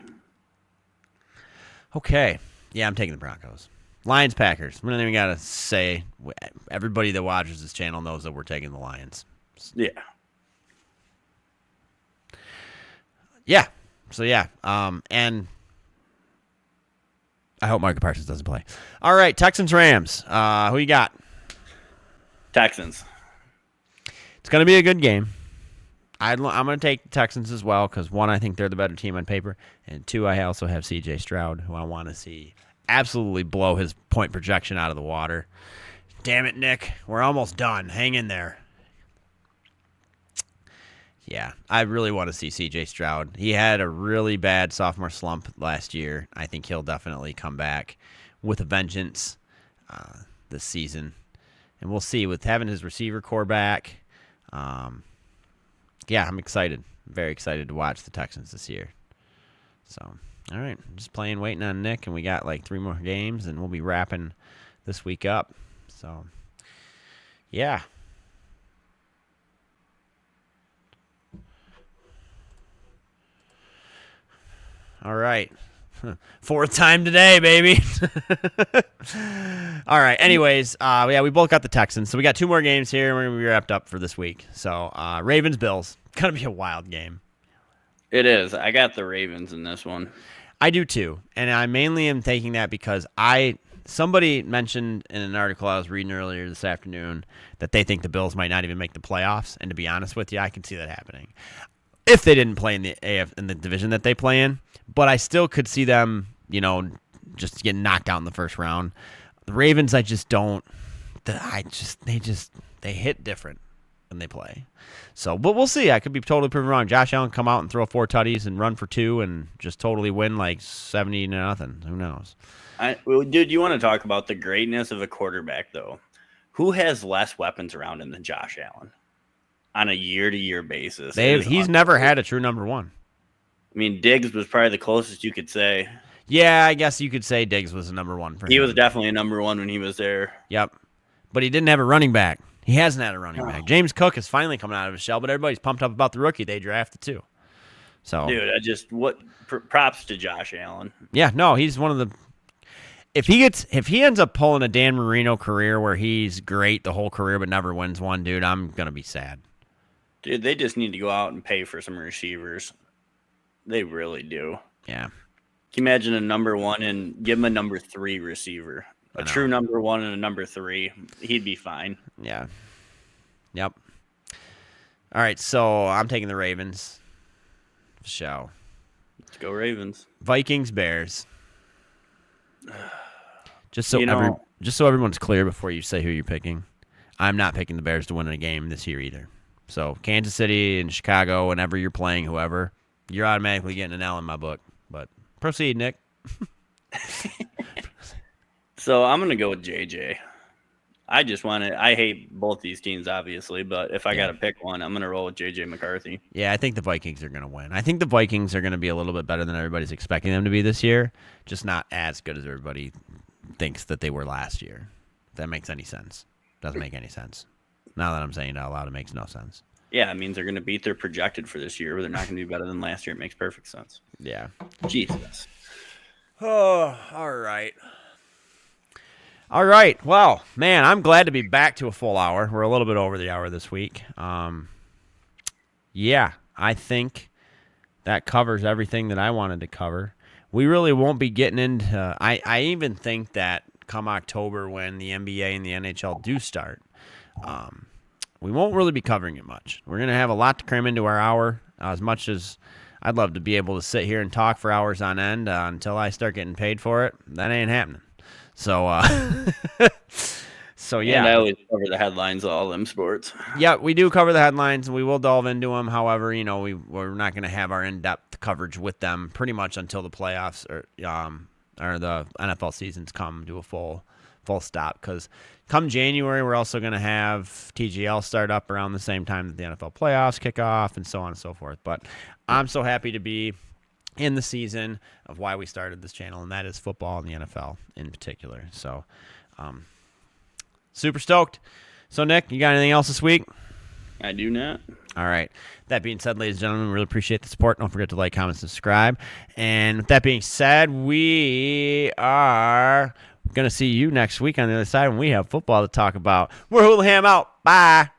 Okay. Yeah, I'm taking the Broncos. Lions-Packers. We don't even got to say. Everybody that watches this channel knows that we're taking the Lions. Yeah. Yeah. So, yeah. And I hope Micah Parsons doesn't play. All right, Texans-Rams. Who you got? Texans. It's going to be a good game. I'm going to take the Texans as well because, 1, I think they're the better team on paper, and 2, I also have C.J. Stroud, who I want to see absolutely blow his point projection out of the water. Damn it, Nick. We're almost done. Hang in there. Yeah, I really want to see C.J. Stroud. He had a really bad sophomore slump last year. I think he'll definitely come back with a vengeance this season. And we'll see with having his receiver core back. Yeah, I'm excited. Very excited to watch the Texans this year. So, all right, just waiting on Nick, and we got 3 more games, and we'll be wrapping this week up. So, yeah. All right. 4th time today, baby. All right. Anyways, yeah, we both got the Texans. So we got 2 more games here. We're going to be wrapped up for this week. So Ravens-Bills. Going to be a wild game. It is. I got the Ravens in this one. I do too. And I mainly am taking that because somebody mentioned in an article I was reading earlier this afternoon that they think the Bills might not even make the playoffs. And to be honest with you, I can see that happening. If they didn't play in the division that they play in, but I still could see them, just getting knocked out in the first round. The Ravens, I just don't. They hit different. when they play. So, but we'll see. I could be totally proven wrong. Josh Allen come out and throw 4 tutties and run for 2 and just totally win like 70-0. Who knows? Dude, you want to talk about the greatness of a quarterback, though? Who has less weapons around him than Josh Allen on a year-to-year basis? He's never had a true number 1. I mean, Diggs was probably the closest you could say. Yeah, I guess you could say Diggs was a number 1 for him. He was definitely a number 1 when he was there. Yep. But he didn't have a running back. He hasn't had a running back. James Cook is finally coming out of his shell, but everybody's pumped up about the rookie they drafted too. So, dude, props to Josh Allen. Yeah, no, he's one of the. If he ends up pulling a Dan Marino career where he's great the whole career but never wins one, dude, I'm gonna be sad. Dude, they just need to go out and pay for some receivers. They really do. Yeah. Can you imagine a number 1 and give him a number 3 receiver? A true number 1 and a number 3. He'd be fine. Yeah. Yep. All right, so I'm taking the Ravens. Show. Let's go Ravens. Vikings, Bears. Just so everyone's clear before you say who you're picking, I'm not picking the Bears to win a game this year either. So Kansas City and Chicago, whenever you're playing whoever, you're automatically getting an L in my book. But proceed, Nick. So I'm going to go with JJ. I hate both these teams, obviously, but if I got to pick one, I'm going to roll with JJ McCarthy. Yeah, I think the Vikings are going to win. I think the Vikings are going to be a little bit better than everybody's expecting them to be this year, just not as good as everybody thinks that they were last year. If that makes any sense. Doesn't make any sense. Now that I'm saying it out loud, it makes no sense. Yeah, it means they're going to beat their projected for this year, but they're not going to be better than last year. It makes perfect sense. Yeah. Jesus. Oh, all right. All right. Well, man, I'm glad to be back to a full hour. We're a little bit over the hour this week. Yeah, I think that covers everything that I wanted to cover. We really won't be getting into I even think that come October when the NBA and the NHL do start, we won't really be covering it much. We're going to have a lot to cram into our hour, as much as I'd love to be able to sit here and talk for hours on end until I start getting paid for it. That ain't happening. So, so yeah. And I always cover the headlines of all them sports. Yeah, we do cover the headlines, and we will delve into them. However, we're not going to have our in-depth coverage with them pretty much until the playoffs or the NFL seasons come to a full stop. Because come January, we're also going to have TGL start up around the same time that the NFL playoffs kick off, and so on and so forth. But I'm so happy to be in the season of why we started this channel, and that is football and the NFL in particular. So, super stoked. So, Nick, you got anything else this week? I do not. All right. That being said, ladies and gentlemen, we really appreciate the support. Don't forget to like, comment, subscribe. And with that being said, we are going to see you next week on the other side when we have football to talk about. We're Hulaham out. Bye.